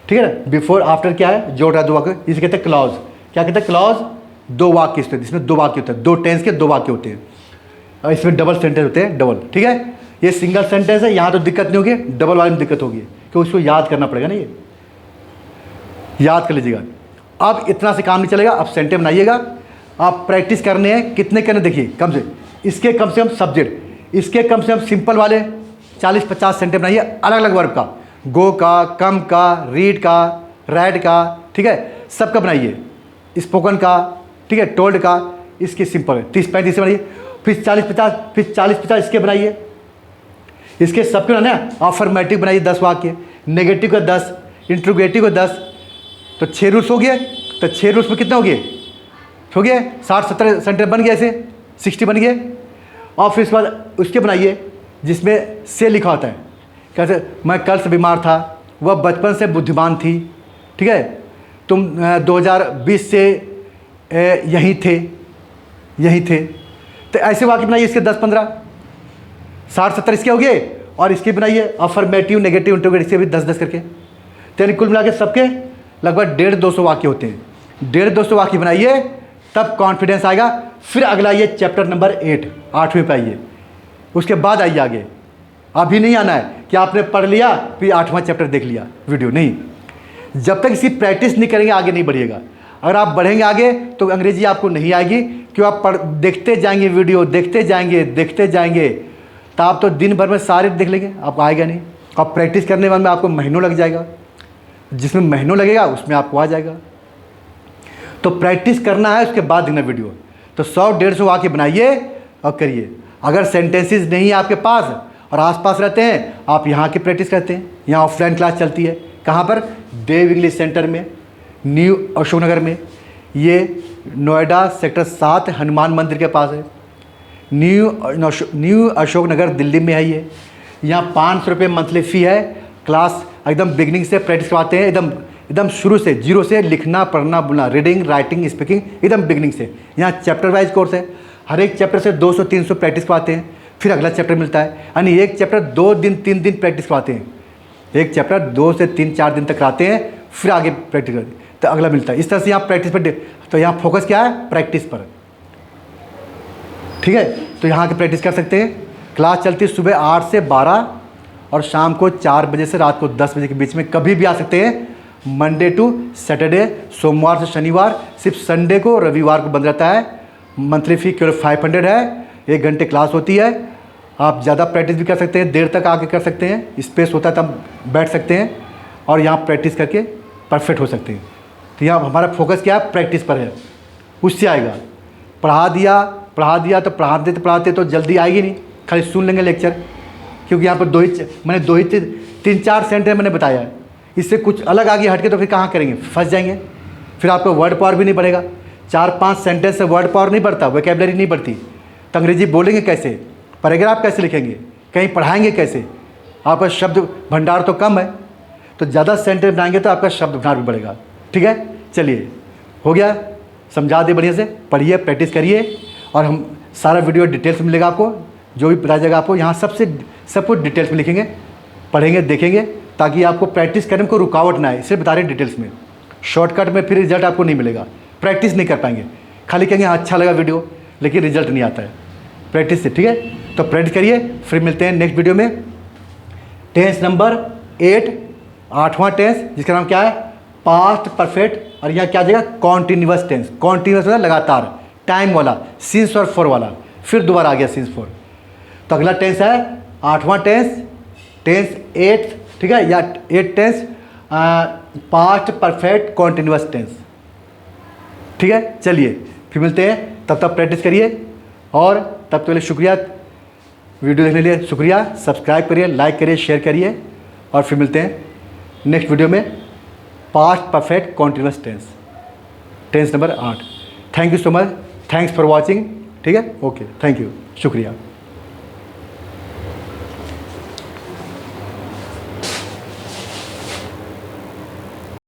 ठीक है ना। बिफोर आफ्टर क्या है? जोड़ रहा 2 वाक्य, इसे कहते हैं क्लॉज। क्या कहते हैं? क्लॉज। 2 वाक्य इसमें, जिसमें 2 वाक्य होते हैं, 2 टेंस के 2 वाक्य होते हैं, और इसमें डबल सेंटेंस होते हैं, डबल, ठीक है। ये सिंगल सेंटेंस है, यहाँ तो दिक्कत नहीं होगी, डबल वाले में दिक्कत होगी, क्योंकि उसको याद करना पड़ेगा ना, ये याद कर लीजिएगा। अब इतना से काम नहीं चलेगा, अब सेंटेंस बनाइएगा, आप प्रैक्टिस करने हैं। कितने करने? देखिए कम से इसके कम से कम सब्जेक्ट, इसके कम से कम सिंपल वाले 40-50 सेंटेंस बनाइए, अलग अलग वर्ब का, गो का, कम का, रीड का, राइट का, ठीक है, सबका बनाइए, स्पोकन का, ठीक है, टोल्ड का, इसके सिंपल 30-35 से बनाइए, फिर 40-50 इसके बनाइए, इसके सबके बनाना। अफर्मेटिव बनाइए 10 वाक्य, नेगेटिव का 10, इंट्रोगेटिव का 10, तो 6 रूल्स हो गए। तो 6 रूल्स में कितने हो गए? 60-70 सेंटेंस बन गए, ऐसे 60 बन गए। और फिर उसके बाद उसके बनाइए जिसमें से लिखा होता है, कैसे? मैं कल से बीमार था, वह बचपन से बुद्धिमान थी, ठीक है, तुम 2020 से यहीं थे। तो ऐसे वाक्य बनाइए, इसके 10-15, 60-70 इसके हो गए। और इसके बनाइए अफर्मेटिव, नेगेटिव, इंट्रोगेटिव, इसके भी 10-10 करके। तो कुल मिला के सबके लगभग 150-200 वाक्य होते हैं। 150-200 वाक्य बनाइए, तब कॉन्फिडेंस आएगा। फिर अगला ये चैप्टर नंबर 8, 8वें पे आइए, उसके बाद आइए आगे। अभी नहीं आना है कि आपने पढ़ लिया फिर 8वां चैप्टर देख लिया वीडियो, नहीं। जब तक इसकी प्रैक्टिस नहीं करेंगे आगे नहीं बढ़िएगा। अगर आप बढ़ेंगे आगे तो अंग्रेजी आपको नहीं आएगी, क्यों? आप देखते जाएंगे वीडियो, देखते जाएंगे, तो आप तो दिन भर में सारे देख लेंगे, आपको आएगा नहीं। और प्रैक्टिस करने में आपको महीनों लग जाएगा, जिसमें महीनों लगेगा उसमें आपको आ जाएगा। तो प्रैक्टिस करना है, उसके बाद देखना वीडियो। तो 100-150 वाक्य बनाइए और करिए। अगर सेंटेंसेस नहीं है आपके पास और आसपास रहते हैं, आप यहाँ की प्रैक्टिस करते हैं। यहाँ ऑफलाइन क्लास चलती है, कहाँ पर? देव इंग्लिश सेंटर में, न्यू अशोकनगर में। ये नोएडा सेक्टर 7 हनुमान मंदिर के पास है। न्यू अशोकनगर दिल्ली में है ये। यहाँ 500 रुपये मंथली फ़ी है। क्लास एकदम बिगनिंग से प्रैक्टिस करवाते हैं, एकदम शुरू से, जीरो से, लिखना पढ़ना बोलना, रीडिंग राइटिंग स्पीकिंग, एकदम बिगनिंग से। यहाँ चैप्टर वाइज कोर्स है, हर एक चैप्टर से 200-300 प्रैक्टिस करवाते हैं, फिर अगला चैप्टर मिलता है। यानी एक चैप्टर 2 दिन 3 दिन प्रैक्टिस करवाते हैं। एक चैप्टर 2 से 3-4 दिन तक कराते हैं, फिर आगे प्रैक्टिस करते हैं, तो अगला मिलता है। इस तरह से यहाँ प्रैक्टिस पर, तो यहाँ फोकस क्या है? प्रैक्टिस पर। ठीक है, तो यहाँ की प्रैक्टिस कर सकते हैं। क्लास चलती है सुबह 8 से 12 और शाम को 4 बजे से रात को 10 बजे के बीच में, कभी भी आ सकते हैं। मंडे टू सैटरडे, सोमवार से शनिवार, सिर्फ संडे को रविवार को बंद रहता है। मंथली फ़ी केवल 500 है। 1 घंटे क्लास होती है। आप ज़्यादा प्रैक्टिस भी कर सकते हैं, देर तक आके कर सकते हैं, स्पेस होता है तब बैठ सकते हैं और यहाँ प्रैक्टिस करके परफेक्ट हो सकते हैं। तो यहाँ हमारा फोकस क्या है? प्रैक्टिस पर है, उससे आएगा। पढ़ा दिया तो पढ़ाते तो जल्दी आएगी नहीं, खाली सुन लेंगे लेक्चर। क्योंकि यहाँ पर दो ही 3-4 सेंटेंस मैंने बताया है। इससे कुछ अलग आगे हट के तो फिर कहाँ करेंगे? फंस जाएंगे। फिर आपका वर्ड पावर भी नहीं बढ़ेगा। 4-5 सेंटेंस से वर्ड पावर नहीं बढ़ता, वोकैबुलरी नहीं बढ़ती, तो अंग्रेजी बोलेंगे कैसे? पैराग्राफ कैसे लिखेंगे? कहीं पढ़ाएंगे कैसे? आपका शब्द भंडार तो कम है, तो ज़्यादा सेंटेंस बनाएंगे तो आपका शब्द भंडार भी बढ़ेगा। ठीक है, चलिए हो गया, समझा दे बढ़िया से। पढ़िए, प्रैक्टिस करिए और हम सारा वीडियो डिटेल्स में मिलेगा आपको, जो भी बताया जाएगा आपको यहाँ सब कुछ डिटेल्स में लिखेंगे, पढ़ेंगे, देखेंगे, ताकि आपको प्रैक्टिस करने में कोई रुकावट ना आए। सिर्फ बता रहे डिटेल्स में, शॉर्टकट में फिर रिजल्ट आपको नहीं मिलेगा। प्रैक्टिस नहीं कर पाएंगे, खाली कहेंगे अच्छा लगा वीडियो, लेकिन रिजल्ट नहीं आता है प्रैक्टिस से। ठीक है, तो प्रैक्टिस करिए, फिर मिलते हैं नेक्स्ट वीडियो में। टेंस नंबर 8, 8वां टेंस, जिसका नाम क्या है? Past perfect. और यहाँ क्या जाएगा? Continuous tense. कॉन्टीन्यूअस मतलब लगातार, टाइम वाला, सिंस और फॉर वाला, फिर दोबारा आ गया सिंस फॉर। तो अगला टेंस है 8वां टेंस, टेंस 8, ठीक है, या 8 tense, past perfect continuous tense. ठीक है, चलिए फिर मिलते हैं, तब तक प्रैक्टिस करिए। और तब तक के लिए शुक्रिया, वीडियो देखने के लिए शुक्रिया। सब्सक्राइब करिए, लाइक करिए, शेयर करिए, और फिर मिलते हैं नेक्स्ट वीडियो में। Past perfect continuous tense, tense number 8। Thank you so much, thanks for watching. ठीक है, ओके, थैंक यू, शुक्रिया।